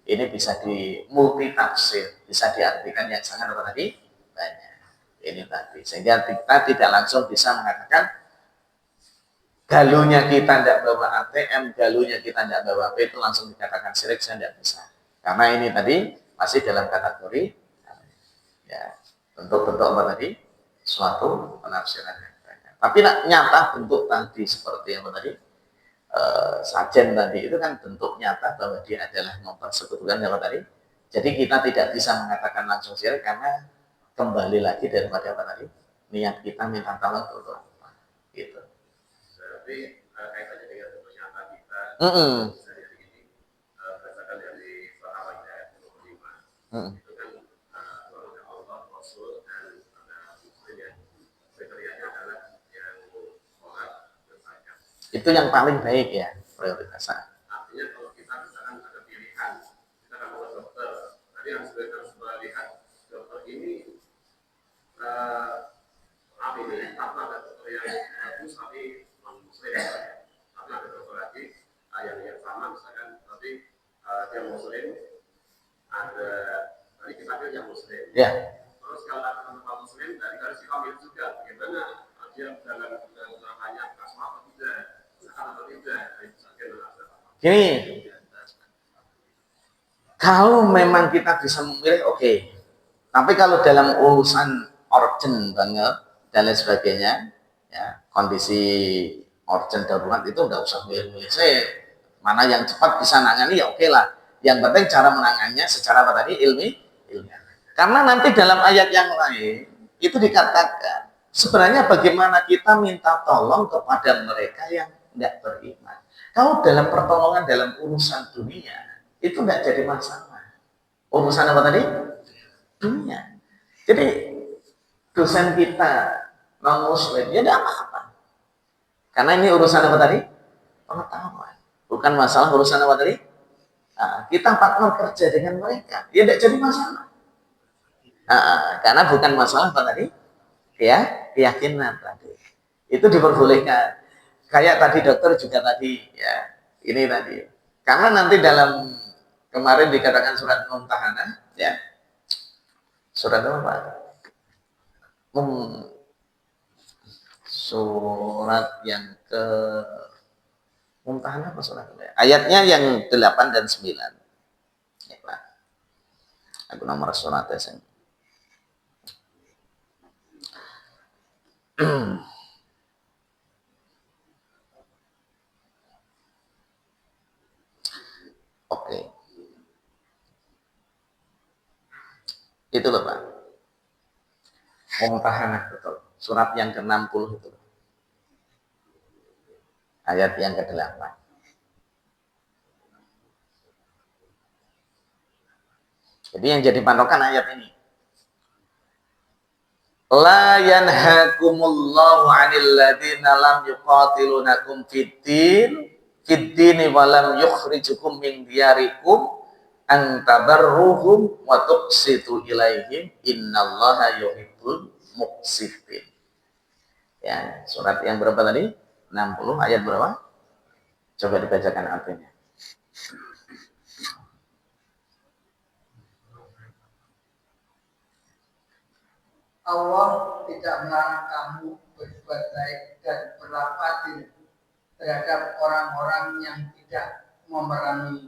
ini bisa dimulti tafsir, bisa diartikan yang sangat apa tadi? Banyak. Ini tadi. Sehingga kita tidak langsung bisa mengatakan galunya kita tidak bawa ATM, galunya kita tidak bawa HP itu langsung dikatakan syirik, saya tidak bisa. Karena ini tadi masih dalam kategori ya bentuk-bentuk apa tadi? Suatu penafsiran yang banyak. Tapi nyata bentuk tadi seperti yang tadi sajen tadi itu kan bentuk nyata bahwa dia adalah mempersekutukan yang tadi. Jadi kita tidak bisa mengatakan langsung syirik karena kembali lagi daripada apa tadi? Niat kita minta tolong untuk apa? Gitu. Berarti kaitannya dengan bentuk nyata kita. Bisa dari ini berdasarkan dari Al-Fatihah ayat 25. Itu kan Allah, Rasul dan Muslim ya. Kriterianya adalah yang sholat berzakat. Itu yang paling baik ya prioritasnya. Artinya kalau kita misalkan ada pilihan, kita akan mau dokter, tadi harus melihat dokter ini apa ini, apa ada dokter yang bagus tapi non muslim, tapi ada dokter lagi yang sama misalkan tapi dia muslim, ada tadi kita pilih yang muslim. Ya. Terus kalau ada tempat muslim dari garis kamil juga, bagaimana dia dalam hanya kasma atau tidak, atau tidak, Gini, kalau memang kita bisa memilih, oke. Tapi kalau dalam urusan urgent banget dan lain sebagainya, ya kondisi urgent darurat itu nggak usah milih-milih. Saya mana yang cepat bisa nangani ya oke lah. Yang penting cara menangannya secara apa tadi ilmiah. Karena nanti dalam ayat yang lain itu dikatakan sebenarnya bagaimana kita minta tolong kepada mereka yang tidak beriman. Kalau dalam pertolongan dalam urusan dunia itu tidak jadi masalah. Urusan apa tadi? Dunia. Jadi dosen kita non muslim ya tidak apa-apa. Karena ini urusan apa tadi? Pengetahuan. Bukan masalah urusan apa tadi? Nah, kita partner kerja dengan mereka, ya tidak jadi masalah. Karena bukan masalah apa tadi? Ya, keyakinan tadi. Itu diperbolehkan. Kayak tadi dokter juga tadi ya, ini tadi. Karena nanti dalam kemarin dikatakan surat Mumtahanah ya. Surat apa? Surat yang ke Mumtahanah apa surat apa? Ayatnya yang 8 dan 9. Ya, Pak. Aku nomor suratnya sing. Oke. Itu loh Pak. Mumtahanah betul. Surat yang ke-60 itu. Ayat yang ke-8. Jadi yang jadi patokan ayat ini. La yanhakumullahu 'anil ladzina lam yuqatilunakum fid-din wa lam yukhrijukum min diyarikum an tabarruhum wa tuqsitu ilaihim innallaha yuhibbul muqsitin. Ya, surat yang berapa tadi? 60 ayat berapa? Coba dibacakan artinya. Allah tidak melarang kamu berbuat baik dan berlaku adil terhadap orang-orang yang tidak memerangimu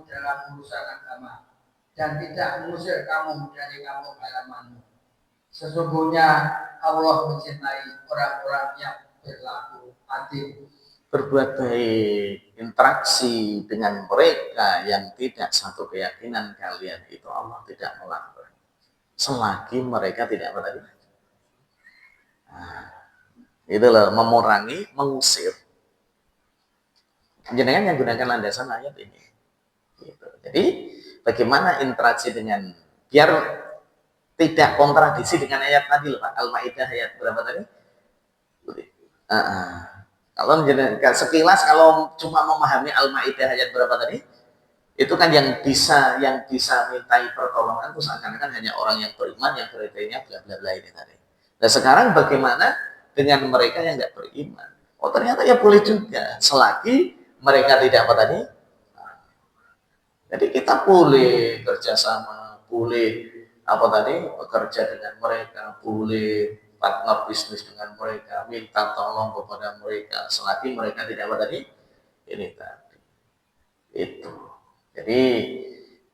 dalam urusan agama dan tidak mengusir kamu dari kampung halamanmu. Sesungguhnya Allah mencintai orang-orang yang berlaku adil. Berbuat baik, interaksi dengan mereka yang tidak satu keyakinan kalian itu Allah tidak melarang. Selagi mereka tidak apa tadi? Nah, itu loh, memerangi, mengusir. Jenengan yang gunakan landasan ayat ini. Gitu. Jadi bagaimana interaksi dengan biar tidak kontradiksi dengan ayat tadi loh Pak. Al-Maidah ayat berapa tadi? Kalau sekilas kalau cuma memahami Al-Maidah ayat berapa tadi? Itu kan yang bisa mintai pertolongan itu seakan-akan hanya orang yang beriman yang kriterianya bla bla bla ini tadi. Nah sekarang bagaimana dengan mereka yang nggak beriman? Oh ternyata ya boleh juga selagi mereka tidak apa tadi. Jadi kita boleh kerjasama, boleh apa tadi bekerja dengan mereka, boleh partner bisnis dengan mereka, minta tolong kepada mereka selagi mereka tidak apa tadi ini tadi itu. Jadi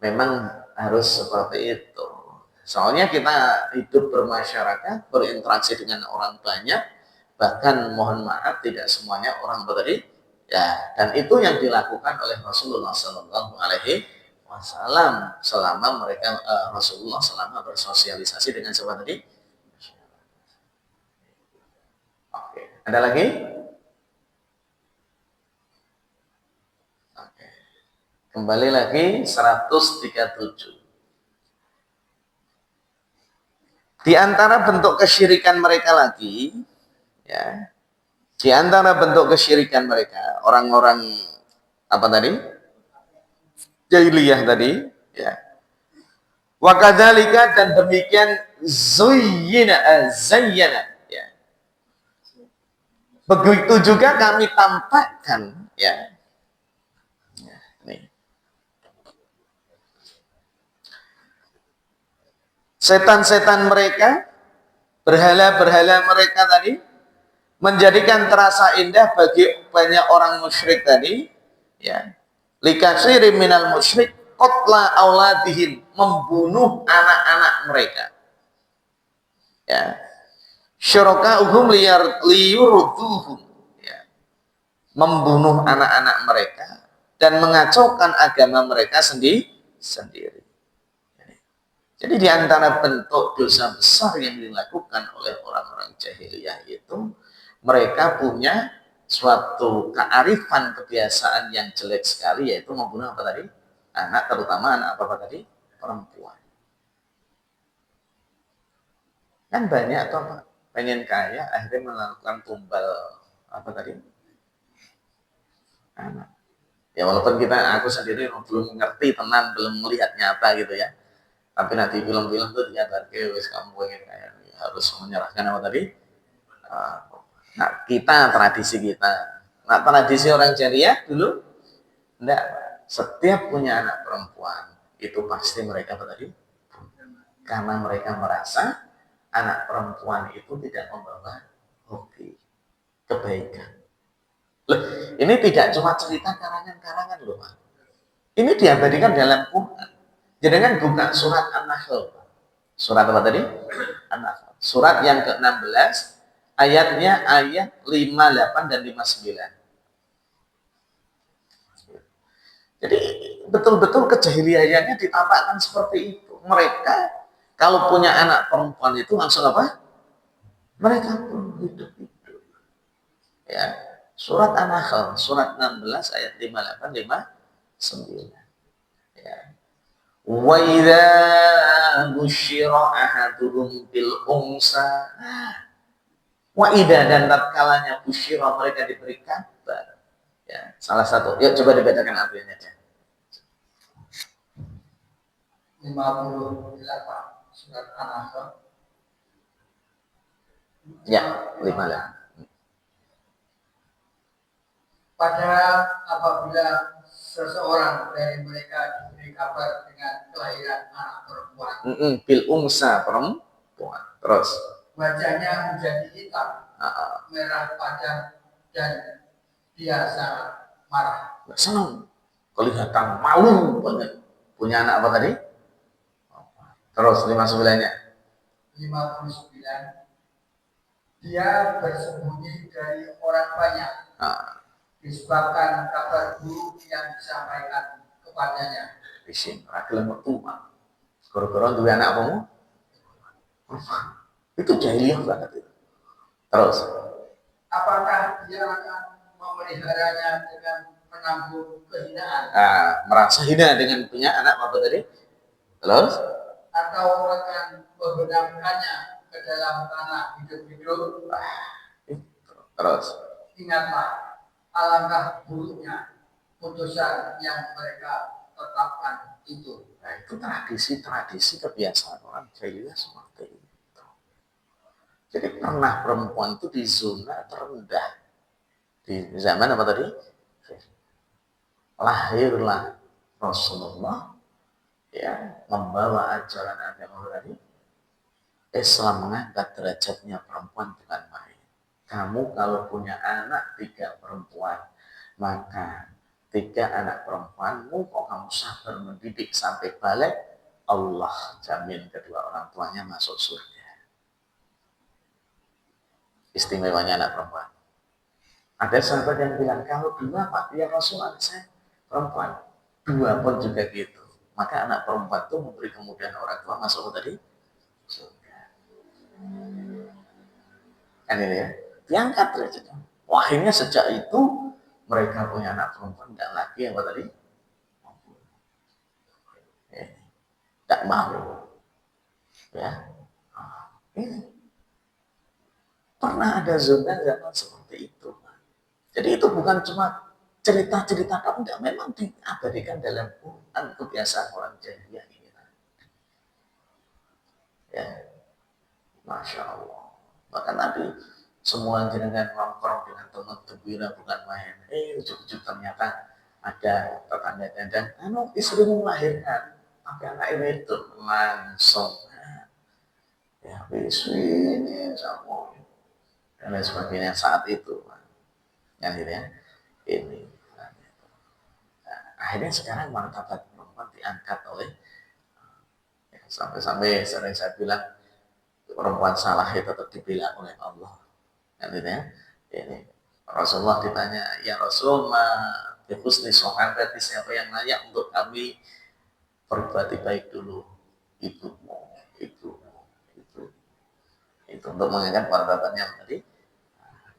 memang harus seperti itu. Soalnya kita hidup bermasyarakat, berinteraksi dengan orang banyak, bahkan mohon maaf tidak semuanya orang berdiri, ya. Dan itu yang dilakukan oleh Rasulullah Sallallahu Alaihi Wasallam selama mereka Rasulullah selama bersosialisasi dengan siapa tadi? Oke, ada lagi? Kembali lagi 137. Di antara bentuk kesyirikan mereka lagi, ya. Di antara bentuk kesyirikan mereka, orang-orang apa tadi? Jahiliyah tadi, ya. Wa kadzalika dan demikian zayyana, ya. Begitu juga kami tampakkan, ya. Setan-setan mereka, berhala-berhala mereka tadi, menjadikan terasa indah bagi banyak orang musyrik tadi, ya. Likasiri minal musyrik qatla auladihim, membunuh anak-anak mereka. Ya. Syuraka'uhum liyurduhum, ya. Membunuh anak-anak mereka dan mengacaukan agama mereka sendiri. Jadi di antara bentuk dosa besar yang dilakukan oleh orang-orang jahiliyah itu, mereka punya suatu kearifan kebiasaan yang jelek sekali, yaitu membunuh apa tadi? Anak, terutama anak apa tadi? Perempuan. Kan banyak tuh Pak, pengen kaya, akhirnya melakukan tumbal apa tadi? Anak. Ya walaupun aku sendiri belum mengerti tenan, belum melihat nyata gitu ya. Tapi nanti film-film itu digambarkan, wis kamu pengen kayak harus menyerahkan apa tadi? Nah, kita tradisi kita. Nah, tradisi orang jahiliyah dulu enggak. Setiap punya anak perempuan itu pasti mereka apa tadi? Karena mereka merasa anak perempuan itu tidak membawa hoki, kebaikan. Loh, ini tidak cuma cerita karangan-karangan loh, Pak. Ini diabadikan dalam Quran. Jangan buka surat An-Nahl. Surat apa tadi? An-Nahl. Surat yang ke-16, ayatnya ayat 58 dan 59. Jadi betul-betul kejahiliahannya ditampakkan seperti itu. Mereka kalau punya anak perempuan itu langsung apa? Mereka pun hidup-hidup. Ya. Surat An-Nahl, surat 16 ayat 58 59. Ya. Wa idza busyira ahaduhum bil unsa. Wa idza, dan tatkalanya busyira mereka diberi kabar. Ya, salah satu. Yuk coba dibacakan artinya aja. 58 surat An-Nahl. Ya, 58. Padahal apabila seseorang dari mereka diberi kabar dengan kelahiran anak perempuan, Bil unsa, perempuan. Terus wajahnya menjadi hitam, merah padam, dan dia sangat marah. nggak senang, kelihatan malu banget. Punya anak apa tadi? Terus 59-nya. 59. Dia bersembunyi dari orang banyak disebabkan kabar buruk yang disampaikan kepadanya. Isin, ragil mertua. Gara-gara dua anak kamu. Itu jahiliyah banget itu. Terus, Apakah dia akan memeliharanya dengan menanggung kehinaan, merasa hina dengan punya anak apa tadi? Terus, atau akan membenamkannya ke dalam tanah hidup-hidup? terus. Ingatlah, alangkah buruknya putusan yang mereka tetapkan itu. Nah, itu tradisi kebiasaan orang jahiliyah seperti itu. Jadi pernah perempuan itu di zona terendah di zaman apa tadi? Lahirlah Rasulullah, ya, membawa ajaran agama tadi. Islam mengangkat derajatnya perempuan bukan main. Kamu kalau punya anak 3 perempuan, maka 3 anak perempuanmu kok kamu sabar mendidik sampai balik, Allah jamin kedua orang tuanya masuk surga. Istimewanya anak perempuan. Ada sahabat yang bilang, kalau 2 Pak, ya Rasulullah saya perempuan. 2 pun juga gitu. Maka anak perempuan itu memberi kemudahan orang tua masuk tadi surga. Kan ini ya, diangkat derajatnya. Akhirnya sejak itu mereka punya anak perempuan dan laki apa tadi? Tidak mau. Ya. Ini pernah ada zona zaman seperti itu. Jadi itu bukan cuma cerita-cerita kamu, tidak, memang diabadikan dalam Quran kebiasaan orang jahiliyah ini. Ya, Masya Allah. Maka Nabi semua jenengan nongkrong dengan teman gembira bukan main. Ujuk-ujuk ternyata ada tetangga dan istrimu melahirkan, tapi anak ini itu langsung ya ini sama dan lain sebagainya saat itu. Akhirnya ini. Akhirnya sekarang martabat perempuan diangkat oleh sampai-sampai sering saya bilang perempuan salah itu tetap dibela oleh Allah. Akhirnya ini Rasulullah ditanya, ya Rasul, bi husni sohbati, siapa yang layak untuk kami berbuat baik dulu? Ibumu, itu untuk mengangkat martabatnya tadi.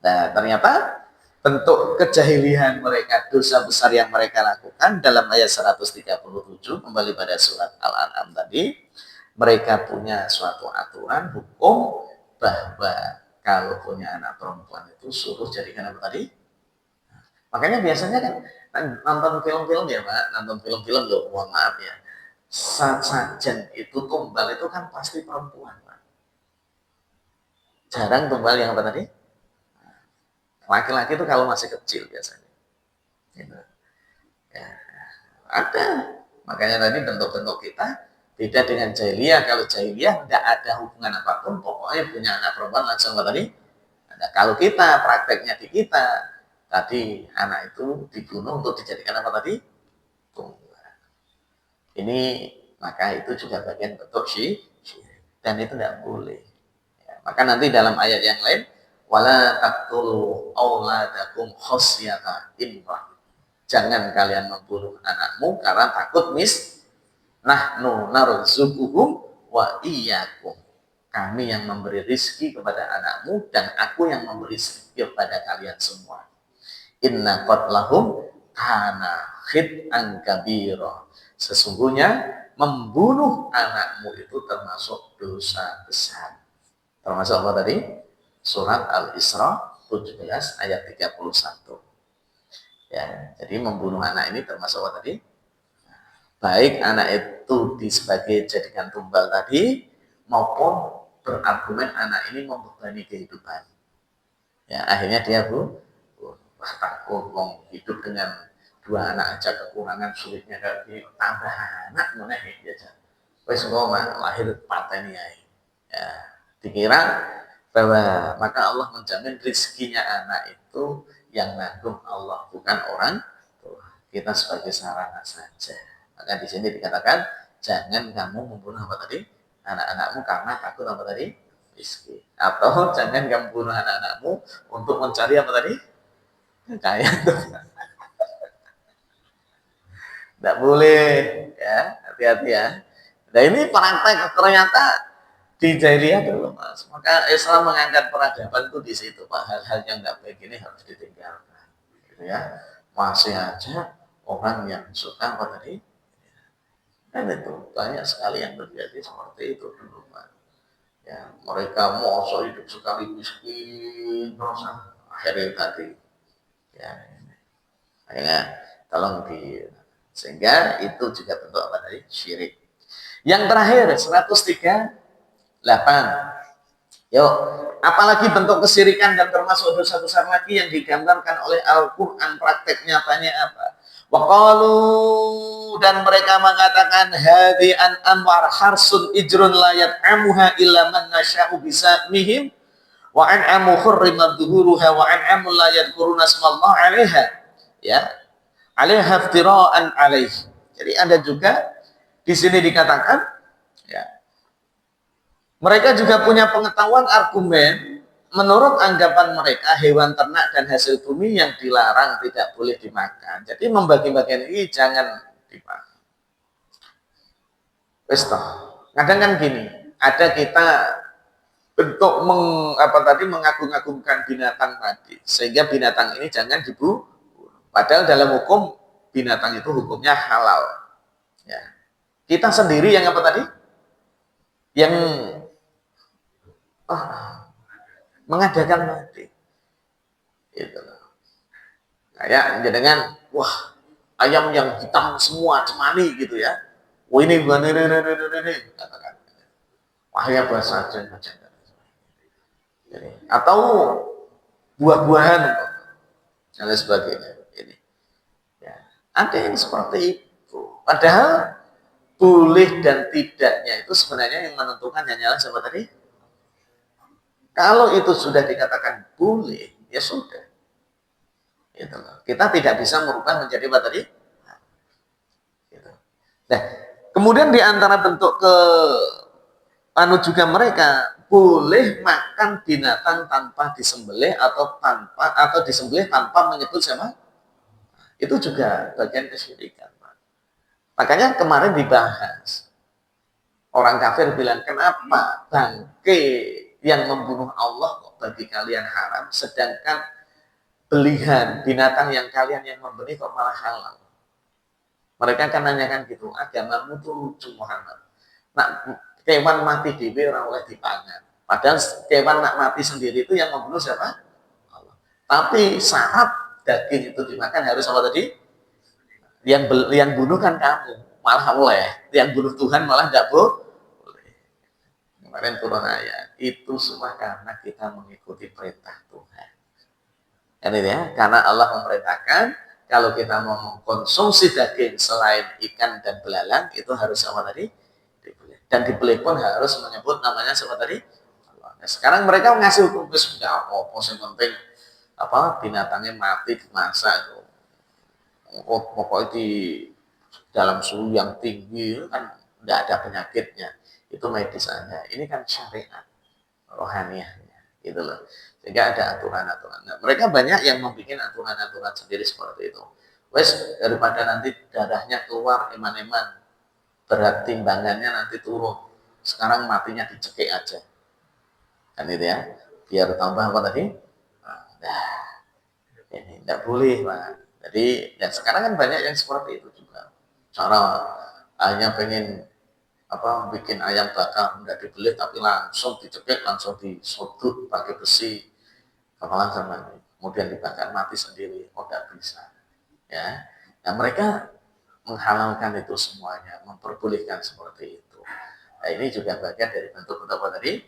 Nah, ternyata bentuk kejahilian mereka, dosa besar yang mereka lakukan dalam ayat 137, kembali pada surat Al-An'am tadi, mereka punya suatu aturan hukum bahwa kalau punya anak perempuan itu suruh jadikan apa tadi? Makanya biasanya kan nonton film-film ya Pak, nonton film-film loh, mohon maaf ya, sajen itu tumbal itu kan pasti perempuan Pak. Jarang tumbal yang apa tadi? Laki-laki itu kalau masih kecil biasanya. Gitu. Ya, ada. Makanya tadi bentuk-bentuk kita beda dengan jahiliyah. Kalau jahiliyah tidak ada hubungan apapun, pokoknya punya anak perempuan langsung apa tadi? Nah, kalau kita prakteknya di kita, tadi anak itu dibunuh untuk dijadikan apa tadi? Tunggal. Ini maka itu juga bagian bentuk syirik. Dan itu tidak boleh. Ya. Maka nanti dalam ayat yang lain, wala taqtulu auladakum khasyata imrah. Jangan kalian membunuh anakmu karena takut nahnu narzuquhum wa iyyakum. Kami yang memberi rizki kepada anakmu dan aku yang memberi rizki kepada kalian semua. Inna qatlahum kana khit'an kabira. Sesungguhnya membunuh anakmu itu termasuk dosa besar. Termasuk apa tadi? Surat Al-Isra 17 ayat 31. Ya, jadi membunuh anak ini termasuk apa tadi? Baik anak itu sebagai jadikan tumbal tadi maupun berargumen anak ini membebani kehidupan. Ya, akhirnya dia takut hidup dengan 2 anak aja kekurangan sulitnya kaki tambah anak meneh aja. Wis engko lahir pateni ae. Ya, dikira bahwa maka Allah menjamin rezekinya anak itu yang nanggung Allah, bukan orang tua. Kita sebagai sarana saja. Maka di sini dikatakan jangan kamu membunuh apa tadi? Anak-anakmu karena takut apa tadi? Rezeki. Atau jangan kamu bunuh anak-anakmu untuk mencari apa tadi? Kaya. Tidak boleh, ya, hati-hati ya. Nah ini praktek ternyata di jahiliyah dulu mas. Maka Islam mengangkat peradaban itu di situ pak. Hal-hal yang nggak baik ini harus ditinggalkan, gitu ya. Masih aja orang yang suka apa tadi? Dan itu banyak sekali yang terjadi seperti itu dulu pak. Ya, mereka mau hidup sekali miskin terus akhirnya tadi, ya, akhirnya tolong di sehingga itu juga bentuk apa tadi? Syirik. Yang terakhir 138. Yuk, apalagi bentuk kesyirikan dan termasuk dosa besar lagi yang digambarkan oleh Al-Qur'an praktek nyatanya apa? Waqalu, dan mereka mengatakan hadhi an amwar harsun ijrun la yat'amuha illa man nasya'u bisamihim wa an'amu hurrimat dhuhuruha wa an'amu la yadhkuruna ismallah 'alaiha. Ya, alaiha iftira'an alaih. Jadi ada juga di sini dikatakan ya, mereka juga punya pengetahuan argumen menurut anggapan mereka hewan ternak dan hasil bumi yang dilarang tidak boleh dimakan. Jadi membagi-bagian ini jangan dimakan. Wis toh. Kadang kan gini, ada kita bentuk mengagung-agungkan binatang tadi sehingga binatang ini jangan dibunuh. Padahal dalam hukum binatang itu hukumnya halal. Ya. Kita sendiri yang apa tadi? Yang mengadakan mati. Itu. Kayak dengan wah ayam yang hitam semua cemani gitu ya. Wah ini katakan. Wah ya bahasa aja. Atau buah-buahan dan lain sebagainya. Ini. Ya. Ada yang seperti itu. Padahal boleh dan tidaknya itu sebenarnya yang menentukan hanyalah siapa tadi? Kalau itu sudah dikatakan boleh, ya sudah. Gitu. Kita tidak bisa merubah menjadi apa tadi? Gitu. Nah, kemudian di antara bentuk juga mereka boleh makan binatang tanpa disembelih atau disembelih tanpa menyebut siapa? Itu juga bagian kesyirikan. Makanya kemarin dibahas. Orang kafir bilang, kenapa bangke yang membunuh Allah kok bagi kalian haram, sedangkan belihan binatang yang kalian yang membeli kok malah halal. Mereka akan nanyakan gitu, agamamu tuh lucu Muhammad. Nah, kewan mati di ora oleh dipangan. Padahal kewan nak mati sendiri itu yang membunuh siapa? Allah. Tapi syarat daging itu dimakan harus apa tadi? Yang bunuh kan kamu, malah boleh. Yang bunuh Tuhan malah tidak boleh. Kemarin turun ayat, itu semua karena kita mengikuti perintah Tuhan. Ini ya, karena Allah memerintahkan kalau kita mau mengkonsumsi daging selain ikan dan belalang itu harus apa tadi? Dibeli. Dan dibeli pun harus menyebut namanya siapa tadi? Allah. Nah, sekarang mereka ngasih hukum sudah apa yang penting apa binatangnya mati dimasak itu. Pokoknya di dalam suhu yang tinggi kan tidak ada penyakitnya, itu medis saja. Ini kan syariat. rohaniahnya, gitu loh. Sehingga ada aturan-aturan. Nah, mereka banyak yang membuat aturan-aturan sendiri seperti itu. Wes daripada nanti darahnya keluar eman-eman, berat timbangannya nanti turun. Sekarang matinya dicekik aja, kan itu ya. Biar tambah apa tadi? Nah, ini tidak boleh, Pak. Jadi, dan sekarang kan banyak yang seperti itu juga. Cara hanya pengen apa bikin ayam bakar nggak dibeli tapi langsung dicekik, langsung disudut pakai besi kepala sama kemudian dibakar mati sendiri. Oh, nggak bisa, ya. Nah, mereka menghalalkan itu semuanya, memperbolehkan seperti itu. Nah, ini juga bagian dari bentuk apa tadi?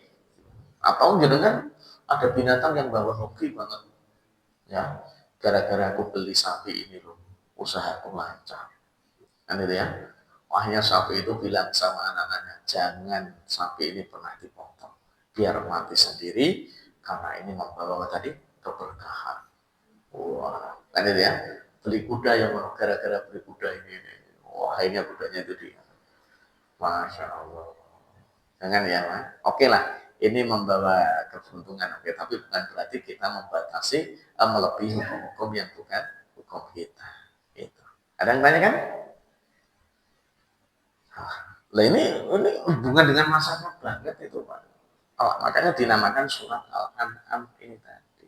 Atau gitu kan ada binatang yang bawa hoki banget, ya. Gara-gara aku beli sapi ini loh, usahaku lancar. Kan itu ya. Wahnya sapi itu bilang sama anak-anaknya, jangan sapi ini pernah dipotong, biar mati sendiri, karena ini membawa tadi keberkahan. Wah, kan itu ya. Beli kuda yang gara-gara beli kuda ini. Wah, ini kudanya itu dia. Masya Allah. Jangan ya, Mas. Oke lah, ini membawa keberuntungan, oke, tapi bukan berarti kita membatasi melebihi hukum-hukum yang bukan hukum kita. Itu. Ada yang tanya kan? Nah, ini hubungan dengan masyarakat banget itu, Pak. Oh, makanya dinamakan surat Al-An'am ini tadi.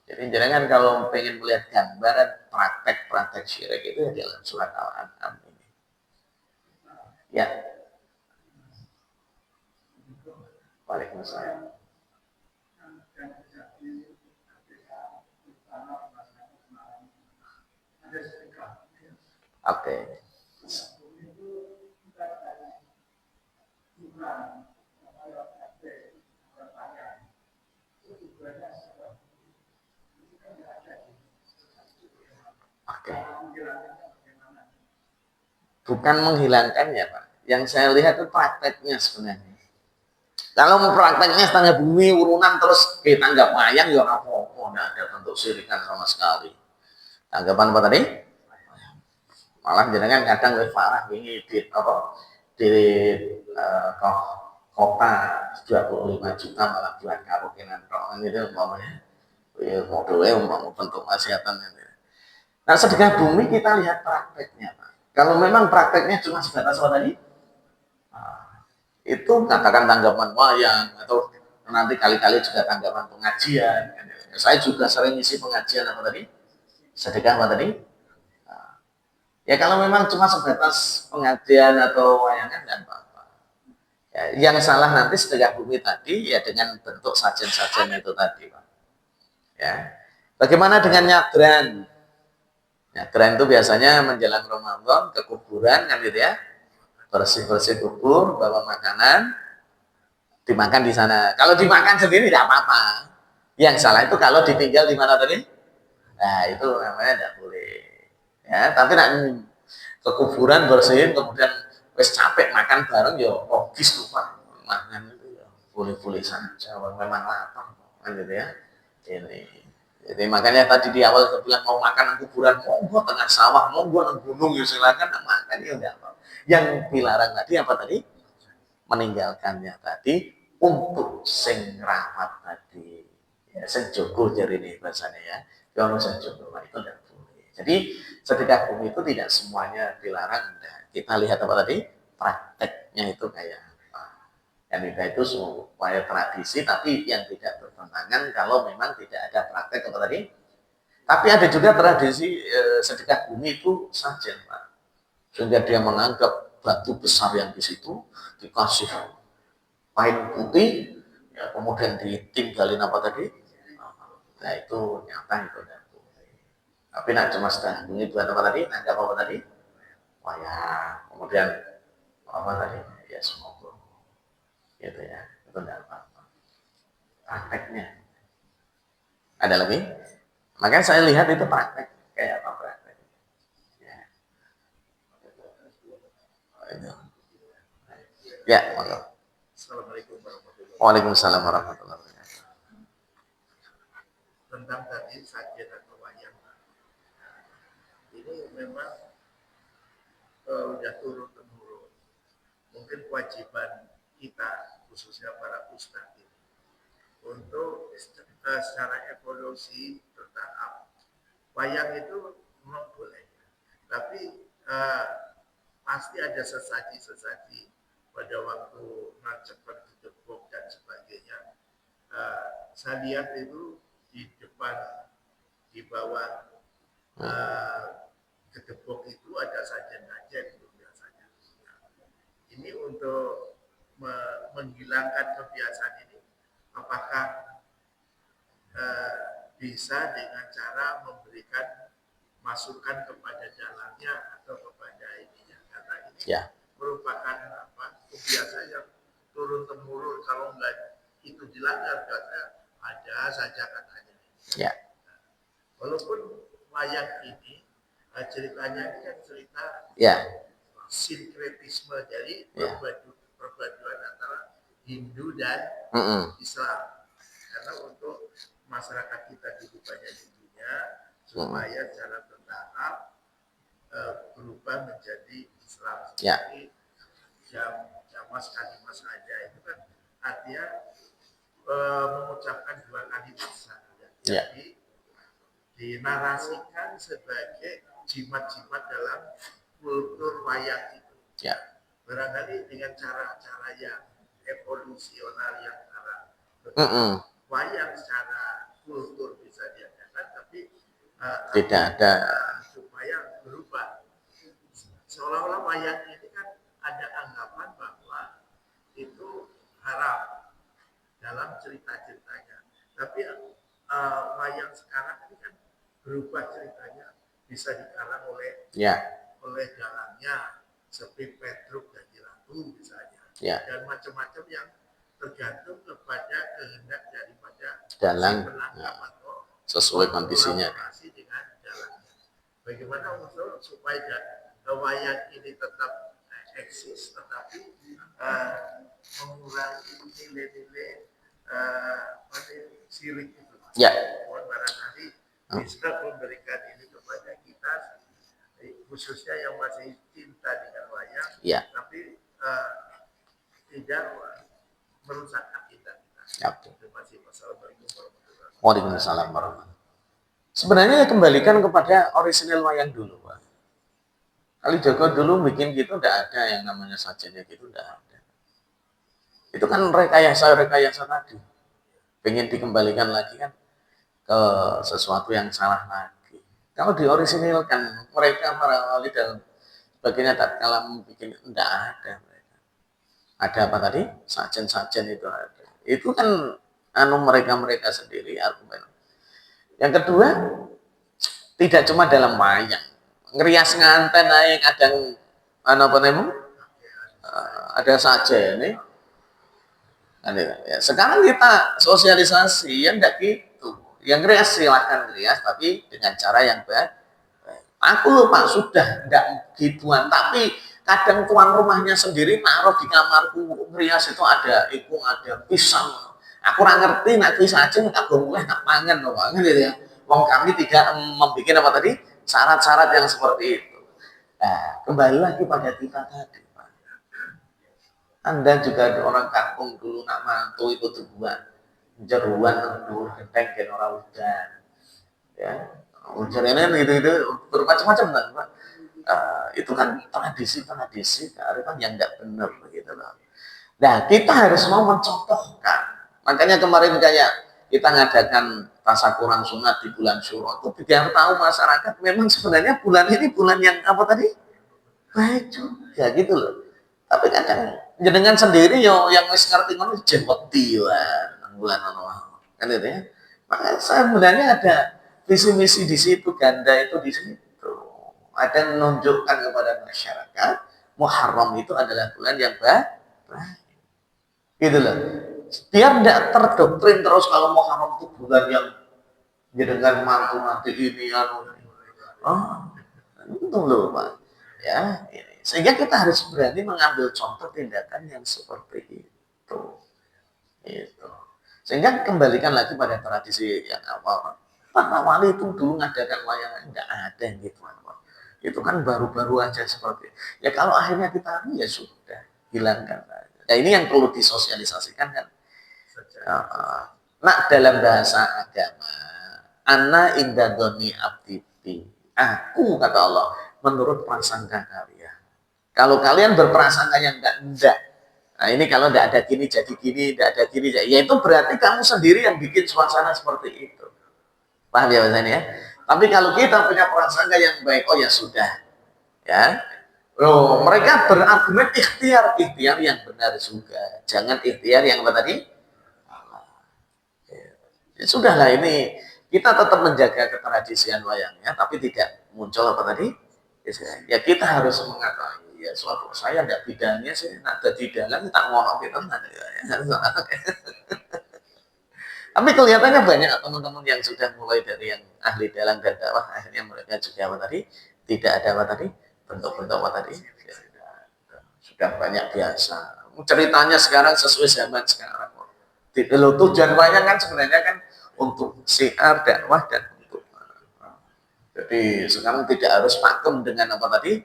Jadi jangan kalau pengen melihat gambaran praktek-praktek syirik itu ya dalam surat Al-An'am ini. Ya. Waalaikumsalam. Oke. Oke. Bukan menghilangkannya, Pak. Yang saya lihat itu prakteknya sebenarnya. Kalau mau prakteknya setengah bumi urunan terus kita nggak wayang ya apa-apa, nggak ada bentuk syirikan sama sekali. Tanggapan apa tadi? Malah jenengan kadang lebih parah ini di apa di kota 25 juta malah buat karokinan rohan itu umpamanya ya modelnya umpamanya bentuk maksiatan itu. Nah, sedekah bumi kita lihat prakteknya, Pak. Kalau memang prakteknya cuma sebatas apa tadi? Nah, itu katakan tanggapan wayang atau nanti kali-kali juga tanggapan pengajian. Saya juga sering isi pengajian apa tadi? Sedekah apa tadi? Ya kalau memang cuma sebatas pengajian atau wayangan dan apa-apa. Ya, yang salah nanti sedekah bumi tadi ya dengan bentuk sajian-sajian itu tadi, Pak. Ya. Bagaimana dengan nyadran? Nyadran itu biasanya menjelang Ramadan ke kuburan kan gitu ya. Bersih-bersih kubur, bawa makanan, dimakan di sana. Kalau dimakan sendiri tidak apa-apa. Yang salah itu kalau ditinggal di mana tadi? Nah, itu namanya tidak boleh. Ya, tapi nak ke kuburan bersihin kemudian wes capek makan bareng ya logis tuh, Pak. Makan itu ya boleh-boleh saja, memang lapar kan gitu ya. Ini. Jadi makanya tadi di awal saya bilang mau makan kuburan, monggo tengah sawah, monggo nang gunung ya silakan makan ya enggak apa. Yang dilarang tadi apa tadi? Meninggalkannya tadi untuk sing rawat tadi. Ya, sing jogo jari ini bahasanya ya. Kalau sing jogo itu enggak boleh. Jadi sedekah bumi itu tidak semuanya dilarang. Nah, kita lihat apa tadi? Prakteknya itu kayak apa. Yang itu supaya tradisi tapi yang tidak bertentangan kalau memang tidak ada praktek apa tadi. Tapi ada juga tradisi sedekah bumi itu saja, Pak. Sehingga dia menganggap batu besar yang di situ dikasih kain putih, ya, kemudian ditinggalin apa tadi? Nah itu nyata itu. Tapi nak cuma sedekah bumi buat apa tadi? Nanggap apa tadi? Wayang. Kemudian apa tadi? Ya semoga. Gitu ya. Itu tidak apa-apa. Prakteknya. Ada lagi? Makanya saya lihat itu praktek. Kayak apa praktek? Ya. Itu. Ya, monggo. Assalamualaikum warahmatullahi wabarakatuh. Waalaikumsalam warahmatullahi wabarakatuh. Tentang tadi sajian atau wayang, ini memang sudah turun temurun. Mungkin kewajiban kita khususnya para ustadz ini untuk secara evolusi bertahap. Wayang itu memang boleh, tapi pasti ada sesaji-sesaji pada waktu Naceper Gedebok dan sebagainya. Saya lihat itu di depan, di bawah Gedebok itu ada sajen-sajen itu biasanya. Ini untuk menghilangkan kebiasaan ini, apakah bisa dengan cara memberikan masukan kepada jalannya atau kepada ininya, karena ini merupakan kebiasaan yang turun temurun. Kalau enggak itu dilanggar, karena ada saja katanya. Walaupun wayang ini ceritanya ini kan cerita sinkretisme, jadi perpaduan antara Hindu dan Islam. Karena untuk masyarakat kita hidupannya Hindunya, supaya secara bertahap berubah menjadi Islam. Seperti Jamas Kalimas saja itu kan artinya mengucapkan dua kalimat saja. Jadi dinarasikan sebagai jimat-jimat dalam kultur wayang itu. Barangkali dengan cara-cara yang evolusional yang wayang secara kultur bisa diadakan, tapi tidak ada supaya berubah. Seolah-olah wayang ini kan ada anggapan bahwa itu haram dalam cerita-ceritanya. Tapi wayang sekarang ini kan berubah ceritanya, bisa dikarang oleh dalangnya, seperti Petruk dan Ratu misalnya, dan macam-macam yang tergantung kepada kehendak daripada dalang atau sesuai kondisinya dengan dalangnya. Bagaimana untuk supaya wayang ini tetap eksis, tetapi mengurangi nilai-nilai sirik itu. Barangkali bisa memberikan ini kepada kita, khususnya yang masih cinta dengan wayang, tapi tidak merusak akidah kita. Terima kasih. Waalaikumsalam warahmatullahi. Sebenarnya kembalikan kepada orisinil wayang dulu, Pak. Kalijogo dulu bikin gitu, tidak ada yang namanya sajennya gitu, tidak ada. Itu kan rekayasa tadi. Pengen dikembalikan lagi kan ke sesuatu yang salah lagi. Kalau di orisinil kan mereka para wali dan sebagainya tak kalah bikin, tidak ada mereka. Ada apa tadi? Sajen-sajen itu ada. Itu kan mereka sendiri argumen. Yang kedua, tidak cuma dalam wayang, ngerias nganten naik kadang ada saja nih. Sekarang kita sosialisasi yang enggak gitu. Yang ngerias silahkan ngerias, tapi dengan cara yang baik. Aku lupa sudah enggak gituan, tapi kadang tuan rumahnya sendiri naruh di kamarku ngerias itu ada pisang. Aku ora ngerti nek wis saja tak boleh tak pangan loh, gitu ya. Wong kami tidak membuat apa tadi? Syarat-syarat yang seperti itu. Nah, kembali lagi pada kita tadi, Pak. Anda juga ada orang kampung dulu nak mantu itu dibuat jeruan ndur genteng gen ora udan. Ya. Ujarnya itu bermacam-macam kan, Pak. Itu kan tradisi kearifan yang enggak benar begitu loh. Nah, kita harus mau mencontohkan. Makanya kemarin kayak kita ngadakan tasakuran sunat di bulan Syuro itu biar tahu masyarakat memang sebenarnya bulan ini bulan yang apa tadi? Baik juga gitu loh. Tapi kadang jenengan sendiri yang wis ngerti ngono jembeti bulan Allah. Kan itu ya. Maka sebenarnya ada visi misi di situ, ganda itu di situ. Ada menunjukkan kepada masyarakat Muharram itu adalah bulan yang baik. Gitu loh. Biar tidak terdoktrin terus kalau Muharram itu bulan yang dengan mantu nanti ini itu loh Pak. Ya, ini. Sehingga kita harus berani mengambil contoh tindakan yang seperti itu. Itu. Sehingga kembalikan lagi pada tradisi yang awal. Para wali itu dulu ngadakan wayangan enggak ada yang gitu. Itu kan baru-baru aja seperti itu. Ya kalau akhirnya kita ya sudah hilangkan. Ya ini yang perlu disosialisasikan kan. Nak dalam bahasa agama, ana inda doni abdi, aku kata Allah menurut prasangka kalian. Kalau kalian berprasangka yang enggak. Nah ini kalau enggak ada gini jadi gini, enggak ada gini, ya itu berarti kamu sendiri yang bikin suasana seperti itu. Paham ya bahasanya ya? Tapi kalau kita punya prasangka yang baik, oh ya sudah. Ya. Loh, mereka berargumen ikhtiar yang benar juga. Jangan ikhtiar yang apa tadi? Ya sudahlah, ini kita tetap menjaga ketradisian wayangnya, tapi tidak muncul apa tadi? Ya kita harus mengatakan, ya suatu saya tidak bidangnya sih, nak di dalam tak ngomong kita. Tapi kelihatannya banyak teman-teman yang sudah mulai dari yang ahli dalam dan dakwah, akhirnya mereka juga apa tadi? Tidak ada apa tadi? Bentuk-bentuk apa tadi? Ya, sudah banyak biasa. Ceritanya sekarang sesuai zaman sekarang. Tujuan wayang kan sebenarnya kan untuk syiar, dakwah, dan untuk jadi sekarang tidak harus pakem dengan apa tadi?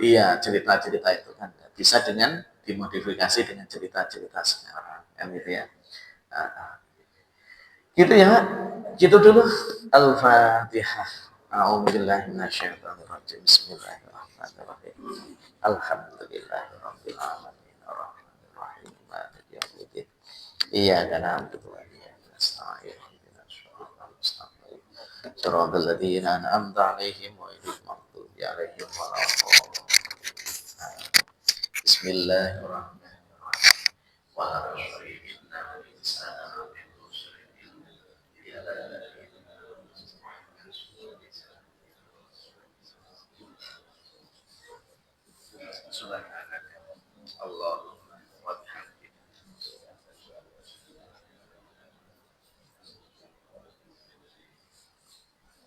Iya, cerita-cerita itu kan bisa dengan dimodifikasi dengan cerita-cerita sekarang kan gitu ya. Gitu ya, gitu dulu. Al-Fatihah. A'udzubillahi minasyaitonirrajim. Bismillahirrahmanirrahim. Alhamdulillahirabbil alamin. Arrahmanir rahim. Maliki yaumiddin. Iyyaka na'budu wa iyyaka nasta'in. Ihdinas siratal mustaqim. Shiratal ladzina an'amta 'alaihim ghairil maghdubi 'alaihim waladdallin. Bismillahirrahmanirrahim.